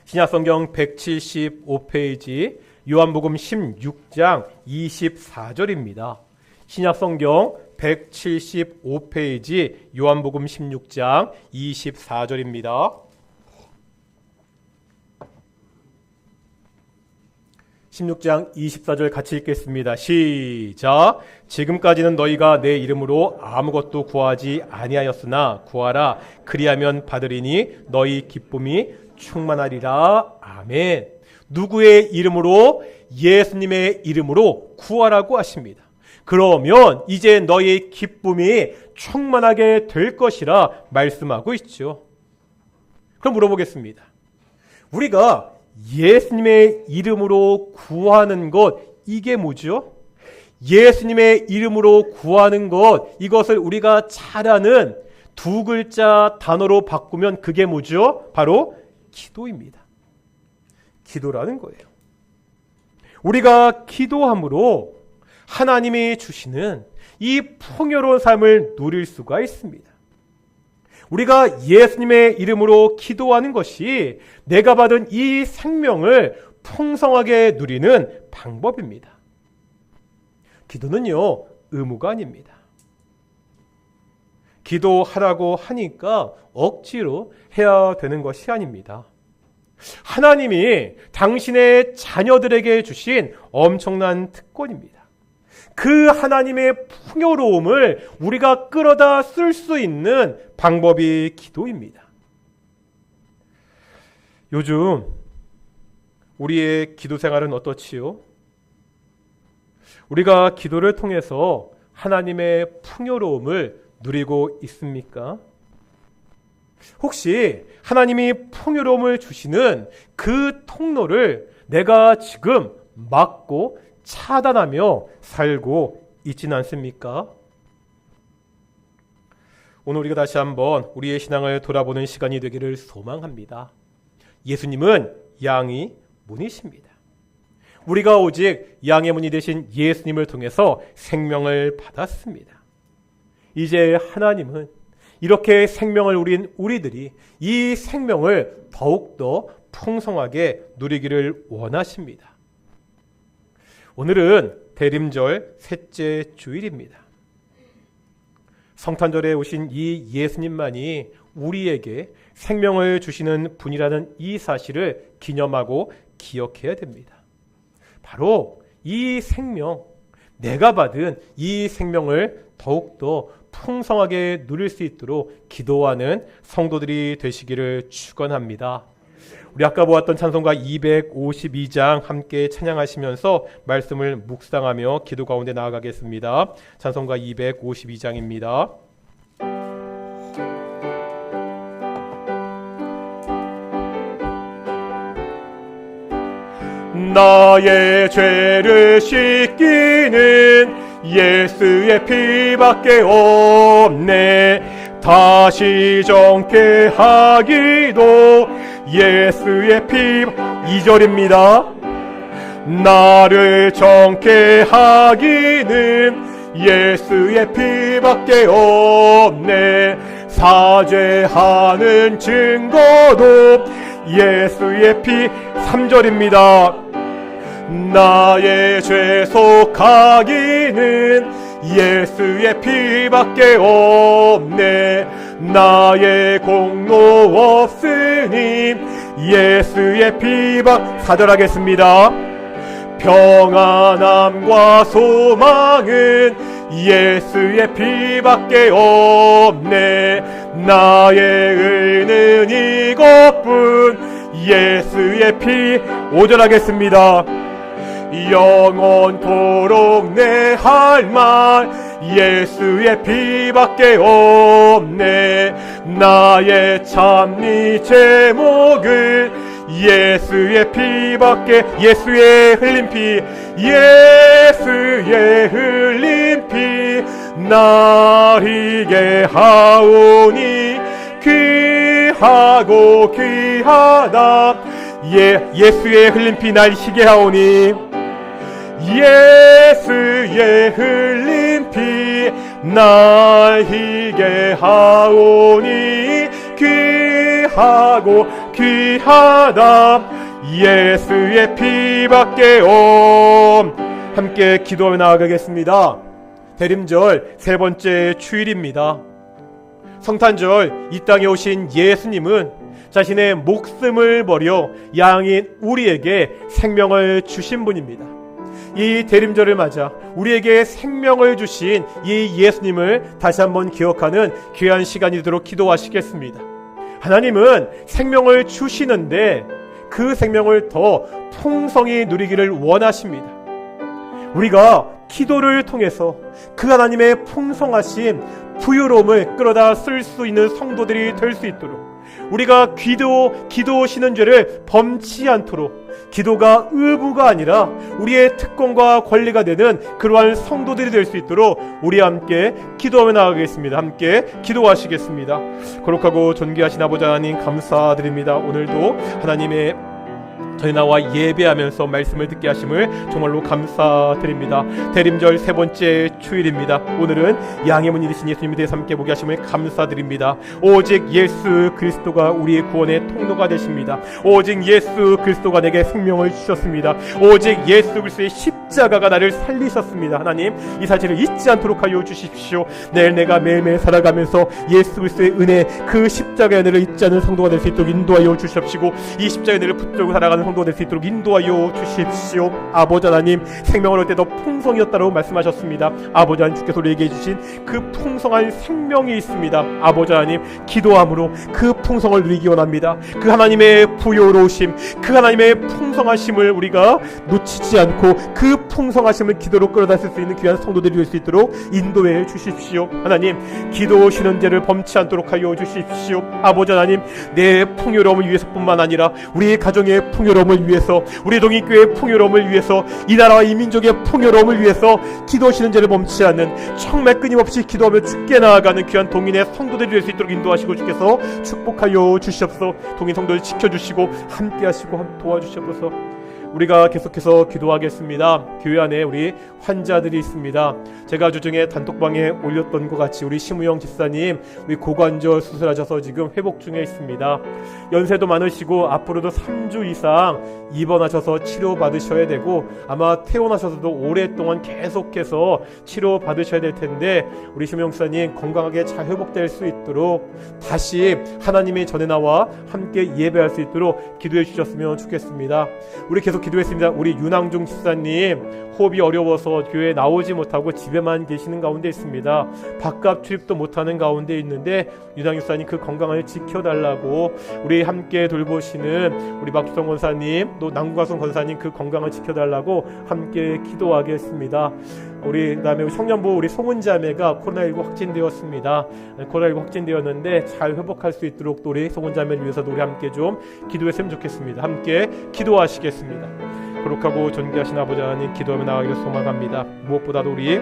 [SPEAKER 1] 신약성경 175페이지 요한복음 16장 24절입니다. 신약성경 175페이지 요한복음 16장 24절입니다. 16장 24절 같이 읽겠습니다. 시작. 지금까지는 너희가 내 이름으로 아무것도 구하지 아니하였으나 구하라. 그리하면 받으리니 너희 기쁨이 충만하리라. 아멘. 누구의 이름으로? 예수님의 이름으로 구하라고 하십니다. 그러면 이제 너희 기쁨이 충만하게 될 것이라 말씀하고 있죠. 그럼 물어보겠습니다. 우리가 예수님의 이름으로 구하는 것, 이게 뭐죠? 예수님의 이름으로 구하는 것, 이것을 우리가 잘 아는 두 글자 단어로 바꾸면 그게 뭐죠? 바로 기도입니다. 기도라는 거예요. 우리가 기도함으로 하나님이 주시는 이 풍요로운 삶을 누릴 수가 있습니다. 우리가 예수님의 이름으로 기도하는 것이 내가 받은 이 생명을 풍성하게 누리는 방법입니다. 기도는요, 의무가 아닙니다. 기도하라고 하니까 억지로 해야 되는 것이 아닙니다. 하나님이 당신의 자녀들에게 주신 엄청난 특권입니다. 그 하나님의 풍요로움을 우리가 끌어다 쓸 수 있는 방법이 기도입니다. 요즘 우리의 기도 생활은 어떻지요? 우리가 기도를 통해서 하나님의 풍요로움을 누리고 있습니까? 혹시 하나님이 풍요로움을 주시는 그 통로를 내가 지금 막고 차단하며 살고 있지는 않습니까? 오늘 우리가 다시 한번 우리의 신앙을 돌아보는 시간이 되기를 소망합니다. 예수님은 양의 문이십니다. 우리가 오직 양의 문이 되신 예수님을 통해서 생명을 받았습니다. 이제 하나님은 이렇게 생명을 누린 우리들이 이 생명을 더욱더 풍성하게 누리기를 원하십니다. 오늘은 대림절 셋째 주일입니다. 성탄절에 오신 이 예수님만이 우리에게 생명을 주시는 분이라는 이 사실을 기념하고 기억해야 됩니다. 바로 이 생명, 내가 받은 이 생명을 더욱더 풍성하게 누릴 수 있도록 기도하는 성도들이 되시기를 축원합니다. 우리 아까 보았던 찬송가 252장 함께 찬양하시면서 말씀을 묵상하며 기도 가운데 나아가겠습니다. 찬송가 252장입니다. 나의 죄를 씻기는 예수의 피밖에 없네. 다시 정케 하기도 예수의 피. 2절입니다. 나를 정케 하기는 예수의 피밖에 없네. 사죄하는 증거도 예수의 피. 3절입니다. 나의 죄 속하기는 예수의 피밖에 없네. 나의 공로 없으니 예수의 피밖에. 4절 하겠습니다. 평안함과 소망은 예수의 피밖에 없네. 나의 의는 이것뿐 예수의 피. 5절 하겠습니다. 영원토록 내 할 말 예수의 피밖에 없네. 나의 참니 제목은 예수의 피밖에. 예수의 흘린 피. 예수의 흘린 피 나에게 하오니 귀하고 귀하다. 예수의 흘린 피 날 희게 하오니. 예수의 흘린 피 날 희게 하오니 귀하고 귀하다. 예수의 피밖에 함께 기도하며 나아가겠습니다. 대림절 세 번째 주일입니다. 성탄절 이 땅에 오신 예수님은 자신의 목숨을 버려 양인 우리에게 생명을 주신 분입니다. 이 대림절을 맞아 우리에게 생명을 주신 이 예수님을 다시 한번 기억하는 귀한 시간이 되도록 기도하시겠습니다. 하나님은 생명을 주시는데 그 생명을 더 풍성히 누리기를 원하십니다. 우리가 기도를 통해서 그 하나님의 풍성하신 부유로움을 끌어다 쓸 수 있는 성도들이 될 수 있도록, 우리가 기도 쉬는 죄를 범치 않도록, 기도가 의무가 아니라 우리의 특권과 권리가 되는 그러한 성도들이 될 수 있도록 우리 함께 기도하며 나가겠습니다. 함께 기도하시겠습니다. 거룩하고 존귀하신 아버지 하나님, 감사드립니다. 오늘도 하나님의 저희 나와 예배하면서 말씀을 듣게 하심을 정말로 감사드립니다. 대림절 세 번째 주일입니다. 오늘은 양의 문이 되신 예수님에 대해서 함께 보게 하심을 감사드립니다. 오직 예수 그리스도가 우리의 구원의 통로가 되십니다. 오직 예수 그리스도가 내게 생명을 주셨습니다. 오직 예수 그리스도의 십자가가 나를 살리셨습니다. 하나님, 이 사실을 잊지 않도록 하여 주십시오. 내일 내가 매일매일 살아가면서 예수 그리스도의 은혜, 그 십자가의 은혜를 잊지 않는 성도가 될 수 있도록 인도하여 주십시고, 이 십자가의 은혜를 붙들고 살아가는 성도가 될 수 있도록 인도하여 주십시오. 아버지 하나님, 생명을 얻을 때 더 풍성이었다고 말씀하셨습니다. 아버지 하나님, 주께서 우리에게 주신 그 풍성한 생명이 있습니다. 아버지 하나님, 기도함으로 그 풍성을 누리기 원합니다. 그 하나님의 부요로우심, 그 하나님의 풍성하심을 우리가 놓치지 않고 그 풍성하심을 기도로 끌어다 쓸 수 있는 귀한 성도들이 될 수 있도록 인도해 주십시오. 하나님, 기도 쉬는 죄를 범치 않도록 하여 주십시오. 아버지 하나님, 내 풍요로움을 위해서뿐만 아니라 우리 가정의 풍요로움을 위해서, 우리 동익교회의 풍요로움을 위해서, 이 나라와 이 민족의 풍요로움을 위해서 기도 쉬는 죄를 범치 않는, 정말 끊임없이 기도하며 죽게 나아가는 귀한 동인의 성도들이 될 수 있도록 인도하시고 주께서 축복하여 주시옵소서. 동인 성도를 지켜주시고 함께 하시고 도와주시옵소서. 우리가 계속해서 기도하겠습니다. 교회 안에 우리 환자들이 있습니다. 제가 주중에 단톡방에 올렸던 것 같이 우리 심우영 집사님, 우리 고관절 수술하셔서 지금 회복 중에 있습니다. 연세도 많으시고 앞으로도 3주 이상 입원하셔서 치료받으셔야 되고, 아마 퇴원하셔서도 오랫동안 계속해서 치료받으셔야 될 텐데, 우리 심우영 집사님 건강하게 잘 회복될 수 있도록 다시 하나님의 전에 나와 함께 예배할 수 있도록 기도해 주셨으면 좋겠습니다. 우리 계속 기도했습니다. 우리 윤항중 집사님 호흡이 어려워서 교회에 나오지 못하고 집에만 계시는 가운데 있습니다. 바깥 출입도 못하는 가운데 있는데 윤항중 집사님 그 건강을 지켜달라고, 우리 함께 돌보시는 우리 박주성 권사님, 또 남구가순 권사님 그 건강을 지켜달라고 함께 기도하겠습니다. 우리 그다음에 청년부 우리 송은자매가 코로나19 확진되었습니다. 코로나19 확진되었는데 잘 회복할 수 있도록 또 우리 송은자매를 위해서도 우리 함께 좀 기도했으면 좋겠습니다. 함께 기도하시겠습니다. 거룩하고 존귀하신 아버지 하나님, 기도하며 나가기를 소망합니다. 무엇보다도 우리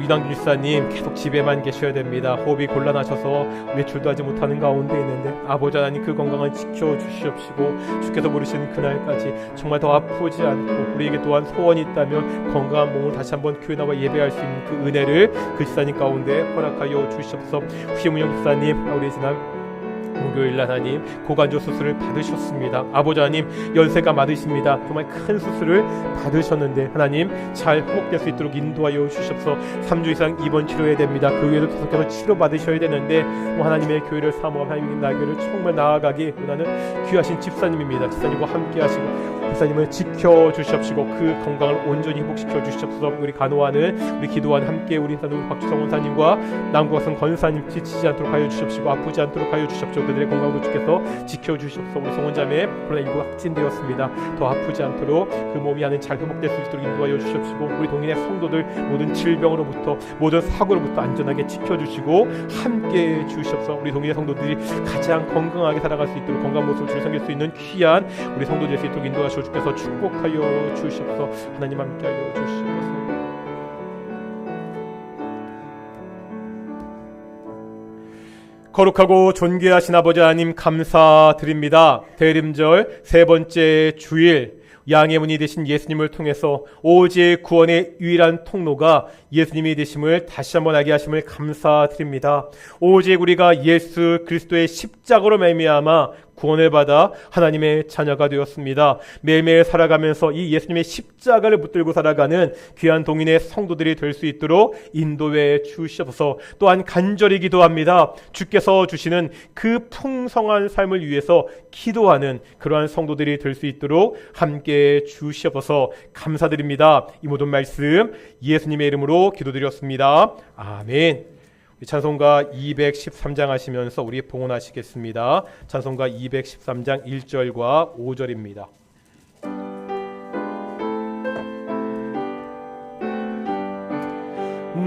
[SPEAKER 1] 이당준 집사님 계속 집에만 계셔야 됩니다. 호흡이 곤란하셔서 외출도 하지 못하는 가운데 있는데, 아버지 하나님 그 건강을 지켜주시옵시고, 주께서 부르시는 그날까지 정말 더 아프지 않고, 우리에게 또한 소원이 있다면 건강한 몸을 다시 한번 교회 나와 예배할 수 있는 그 은혜를 그 집사님 가운데 허락하여 주시옵소서. 휘문영 집사님, 우리 지난 목요일 하나님 고관절 수술을 받으셨습니다. 아버지 하나님, 연세가 많으십니다. 정말 큰 수술을 받으셨는데 하나님 잘 회복될 수 있도록 인도하여 주시옵소서. 3주 이상 입원 치료해야 됩니다. 그 외에도 계속해서 치료 받으셔야 되는데, 하나님의 교회를 사모하고 하나님의 나교를 정말 나아가기 원하는 귀하신 집사님입니다. 집사님과 함께 하시고 집사님을 지켜주시옵시고 그 건강을 온전히 회복시켜 주시옵소서. 우리 간호하는 우리 기도하는 함께 우리 박주성 원사님과 남구학생 권사님 지치지 않도록 하여 주시옵시고, 아프지 않도록 하여 주시옵시고, 그들의 건강도 주께서 지켜주시옵소서. 우리 송원자매 코로나19 확진되었습니다. 더 아프지 않도록 그 몸이 하는 잘 회복될 수 있도록 인도하여 주시옵시고, 우리 동인의 성도들 모든 질병으로부터 모든 사고로부터 안전하게 지켜주시고 함께 해 주시옵소서. 우리 동인의 성도들이 가장 건강하게 살아갈 수 있도록 건강 모습을 주를 섬길 수 있는 귀한 우리 성도들 될 수 있도록 인도하시고 주께서 축복하여 주시옵소서. 하나님 함께하여 주시옵소서. 거룩하고 존귀하신 아버지 하나님, 감사드립니다. 대림절 세 번째 주일, 양의 문이 되신 예수님을 통해서 오직 구원의 유일한 통로가 예수님이 되심을 다시 한번 알게 하심을 감사드립니다. 오직 우리가 예수 그리스도의 십자가로 말미암아 구원을 받아 하나님의 자녀가 되었습니다. 매일매일 살아가면서 이 예수님의 십자가를 붙들고 살아가는 귀한 동인의 성도들이 될 수 있도록 인도해 주시옵소서. 또한 간절히 기도합니다. 주께서 주시는 그 풍성한 삶을 위해서 기도하는 그러한 성도들이 될 수 있도록 함께 주시옵소서. 감사드립니다. 이 모든 말씀 예수님의 이름으로 기도드렸습니다. 아멘. 찬송가 213장 하시면서 우리 봉헌하시겠습니다. 찬송가 213장 1절과 5절입니다.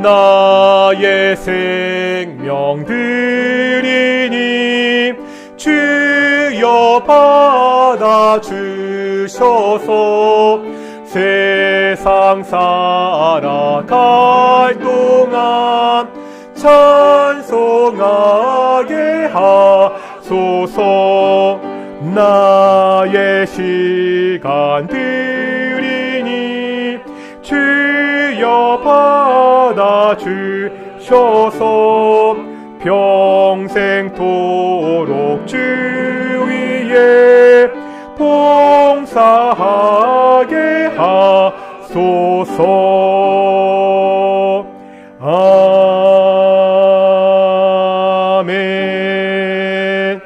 [SPEAKER 1] 나의 생명 드리니 주여 받아주셔서 세상 살아갈 동안 찬송하게 하소서. 나의 시간 드리니 주여 받아주셔서 평생토록 주 위에 봉사하게 하소서. 아멘.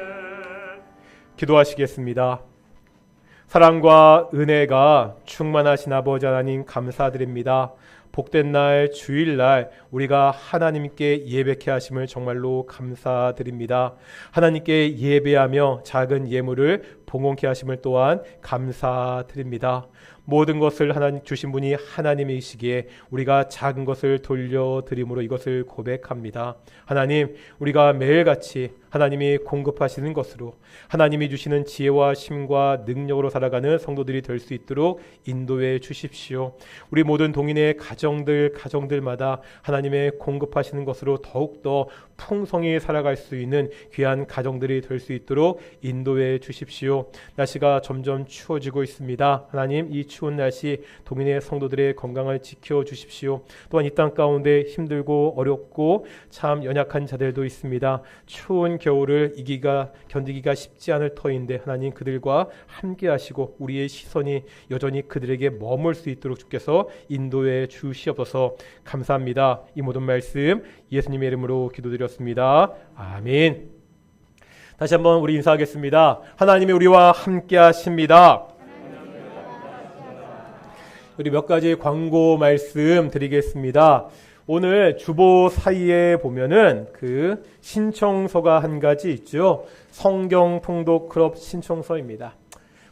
[SPEAKER 1] 기도하시겠습니다. 사랑과 은혜가 충만하신 아버지 하나님 감사드립니다. 복된 날 주일날 우리가 하나님께 예배케 하심을 정말로 감사드립니다. 하나님께 예배하며 작은 예물을 봉헌케 하심을 또한 감사드립니다. 모든 것을 하나님 주신 분이 하나님이시기에 우리가 작은 것을 돌려드림으로 이것을 고백합니다. 하나님, 우리가 매일같이 하나님이 공급하시는 것으로 하나님이 주시는 지혜와 힘과 능력으로 살아가는 성도들이 될 수 있도록 인도해 주십시오. 우리 모든 동인의 가정들마다 하나님의 공급하시는 것으로 더욱더 풍성히 살아갈 수 있는 귀한 가정들이 될 수 있도록 인도해 주십시오. 날씨가 점점 추워지고 있습니다. 하나님, 이 추운 날씨 동인의 성도들의 건강을 지켜주십시오. 또한 이 땅 가운데 힘들고 어렵고 참 연약한 자들도 있습니다. 추운 겨울을 견디기가 쉽지 않을 터인데 하나님 그들과 함께 하시고 우리의 시선이 여전히 그들에게 머물 수 있도록 주께서 인도해 주시옵소서. 감사합니다. 이 모든 말씀 예수님의 이름으로 기도드렸습니다. 아멘. 다시 한번 우리 인사하겠습니다. 하나님이 우리와 함께 하십니다. 우리 몇 가지 광고 말씀 드리겠습니다. 오늘 주보 사이에 보면은 그 신청서가 한 가지 있죠. 성경 통독 클럽 신청서입니다.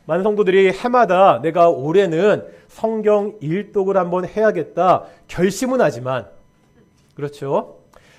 [SPEAKER 1] 많은 성도들이 해마다 내가 올해는 성경 일독을 한번 해야겠다 결심은 하지만, 그렇죠,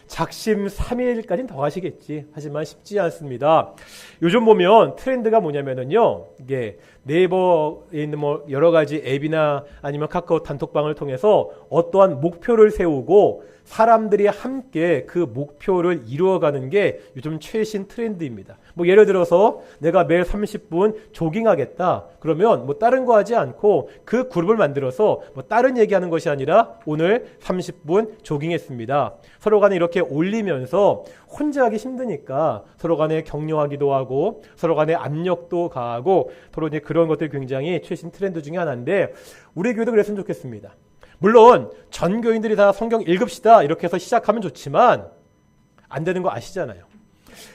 [SPEAKER 1] 작심 3일까지는 더 하시겠지. 하지만 쉽지 않습니다. 요즘 보면 트렌드가 뭐냐면은요, 이게 네이버에 있는 여러 가지 앱이나 아니면 카카오 단톡방을 통해서 어떠한 목표를 세우고 사람들이 함께 그 목표를 이루어가는 게 요즘 최신 트렌드입니다. 예를 들어서 내가 매일 30분 조깅하겠다. 그러면 다른 거 하지 않고 그 그룹을 만들어서 다른 얘기하는 것이 아니라 오늘 30분 조깅했습니다. 서로 간에 이렇게 올리면서 혼자 하기 힘드니까 서로 간에 격려하기도 하고 서로 간에 압력도 가하고 서로 이제 그런 것들이 굉장히 최신 트렌드 중에 하나인데 우리 교회도 그랬으면 좋겠습니다. 물론 전 교인들이 다 성경 읽읍시다 이렇게 해서 시작하면 좋지만 안 되는 거 아시잖아요.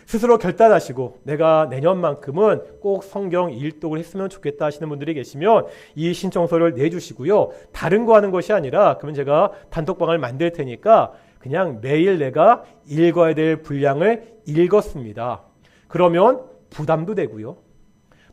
[SPEAKER 1] 스스로 결단하시고 내가 내년만큼은 꼭 성경 일독을 했으면 좋겠다 하시는 분들이 계시면 이 신청서를 내주시고요. 다른 거 하는 것이 아니라 그러면 제가 단톡방을 만들 테니까 그냥 매일 내가 읽어야 될 분량을 읽었습니다. 그러면 부담도 되고요.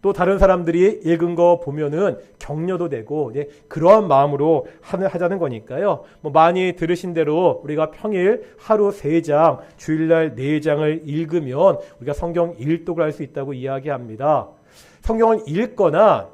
[SPEAKER 1] 또 다른 사람들이 읽은 거 보면은 격려도 되고 그러한 마음으로 하자는 거니까요. 많이 들으신 대로 우리가 평일 하루 3장, 주일날 4장을 읽으면 우리가 성경 일독을 할 수 있다고 이야기합니다. 성경을 읽거나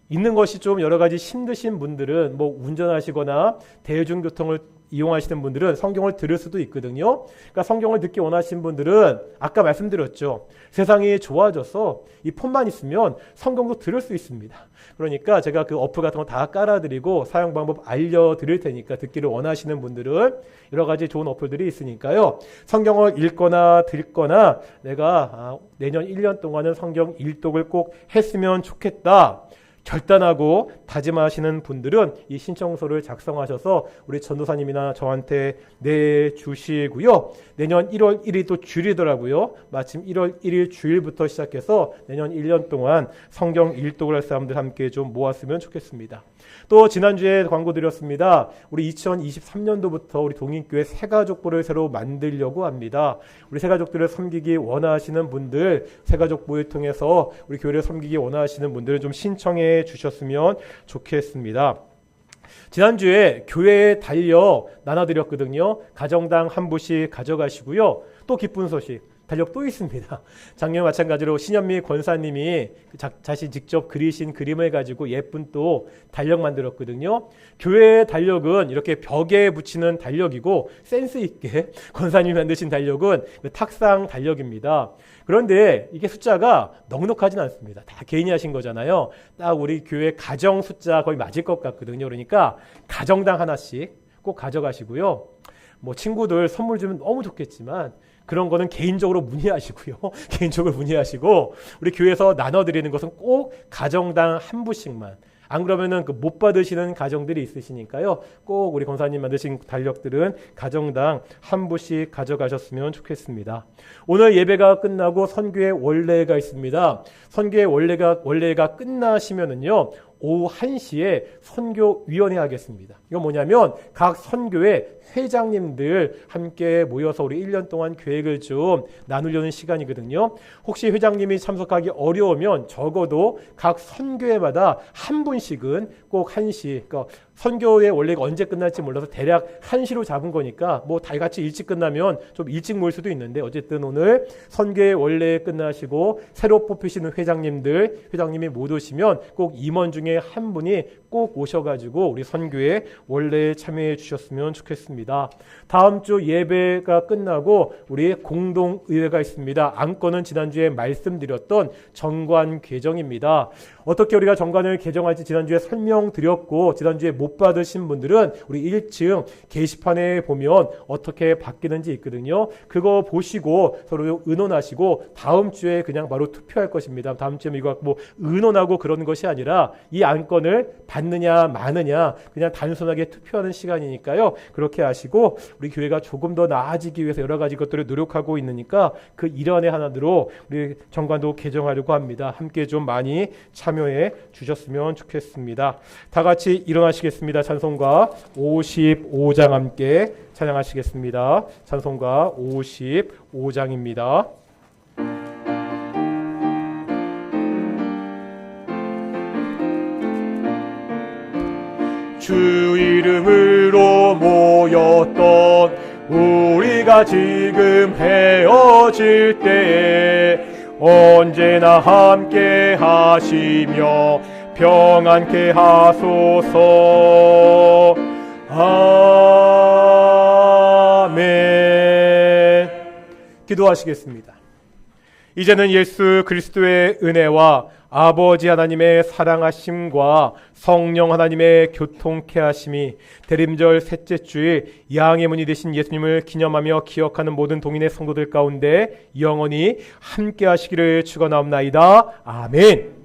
[SPEAKER 1] 있는 것이 좀 여러 가지 힘드신 분들은 뭐 운전하시거나 대중교통을 이용하시는 분들은 성경을 들을 수도 있거든요. 그러니까 성경을 듣기 원하시는 분들은 아까 말씀드렸죠. 세상이 좋아져서 이 폰만 있으면 성경도 들을 수 있습니다. 그러니까 제가 그 어플 같은 거 다 깔아드리고 사용 방법 알려드릴 테니까 듣기를 원하시는 분들은 여러 가지 좋은 어플들이 있으니까요. 성경을 읽거나 듣거나 내가 내년 1년 동안은 성경 일독을 꼭 했으면 좋겠다. 결단하고 다짐하시는 분들은 이 신청서를 작성하셔서 우리 전도사님이나 저한테 내주시고요. 내년 1월 1일이 또 주일이더라고요. 마침 1월 1일 주일부터 시작해서 내년 1년 동안 성경 일독을 할 사람들 함께 좀 모았으면 좋겠습니다. 또 지난주에 광고 드렸습니다. 우리 2023년도부터 우리 동인교회 새가족부를 새로 만들려고 합니다. 우리 새가족들을 섬기기 원하시는 분들, 새가족부를 통해서 우리 교회를 섬기기 원하시는 분들은 좀 신청해 주셨으면 좋겠습니다. 지난주에 교회에 달려 나눠드렸거든요. 가정당 한 부씩 가져가시고요. 또 기쁜 소식. 달력 또 있습니다. 작년 마찬가지로 신현미 권사님이 자신 직접 그리신 그림을 가지고 예쁜 또 달력 만들었거든요. 교회의 달력은 이렇게 벽에 붙이는 달력이고 센스 있게 권사님이 만드신 달력은 탁상 달력입니다. 그런데 이게 숫자가 넉넉하진 않습니다. 다 개인이 하신 거잖아요. 딱 우리 교회 가정 숫자 거의 맞을 것 같거든요. 그러니까 가정당 하나씩 꼭 가져가시고요. 뭐 친구들 선물 주면 너무 좋겠지만 그런 거는 개인적으로 문의하시고요. 개인적으로 문의하시고 우리 교회에서 나눠드리는 것은 꼭 가정당 한 부씩만. 안 그러면은 못 받으시는 가정들이 있으시니까요. 꼭 우리 권사님 만드신 달력들은 가정당 한 부씩 가져가셨으면 좋겠습니다. 오늘 예배가 끝나고 선교의 원례가 있습니다. 선교의 원례가 끝나시면은요. 오후 1시에 선교위원회 하겠습니다. 이건 뭐냐면 각 선교회 회장님들 함께 모여서 우리 1년 동안 계획을 좀 나누려는 시간이거든요. 혹시 회장님이 참석하기 어려우면 적어도 각 선교회마다 한 분씩은 꼭 1시, 그러니까 선교회 원래가 언제 끝날지 몰라서 대략 1시로 잡은 거니까 뭐 다 같이 일찍 끝나면 좀 일찍 모일 수도 있는데 어쨌든 오늘 선교회 원래 끝나시고 새로 뽑히시는 회장님이 못 오시면 꼭 임원 중에 한 분이 꼭 오셔가지고 우리 선교회 원래에 참여해 주셨으면 좋겠습니다. 다음 주 예배가 끝나고 우리 공동의회가 있습니다. 안건은 지난주에 말씀드렸던 정관 개정입니다. 어떻게 우리가 정관을 개정할지 지난주에 설명드렸고 지난주에 못 받으신 분들은 우리 1층 게시판에 보면 어떻게 바뀌는지 있거든요. 그거 보시고 서로 의논하시고 다음 주에 그냥 바로 투표할 것입니다. 다음 주에 이거 뭐 의논하고 그런 것이 아니라 이 안건을 받느냐 마느냐 그냥 단순하게 투표하는 시간이니까요. 그렇게 하시고 우리 교회가 조금 더 나아지기 위해서 여러 가지 것들을 노력하고 있으니까 그 일환의 하나로 우리 정관도 개정하려고 합니다. 함께 좀 많이 참여해 주셨으면 좋겠습니다. 다 같이 일어나시겠습니다. 찬송가 55장 함께 찬양하시겠습니다. 찬송가 55장입니다. 주 이름으로 모였던 우리가 지금 헤어질 때에 언제나 함께 하시며 평안케 하소서. 아멘. 기도하시겠습니다. 이제는 예수 그리스도의 은혜와 아버지 하나님의 사랑하심과 성령 하나님의 교통케 하심이 대림절 셋째 주일 양의 문이 되신 예수님을 기념하며 기억하는 모든 동인의 성도들 가운데 영원히 함께 하시기를 축원하옵나이다. 아멘.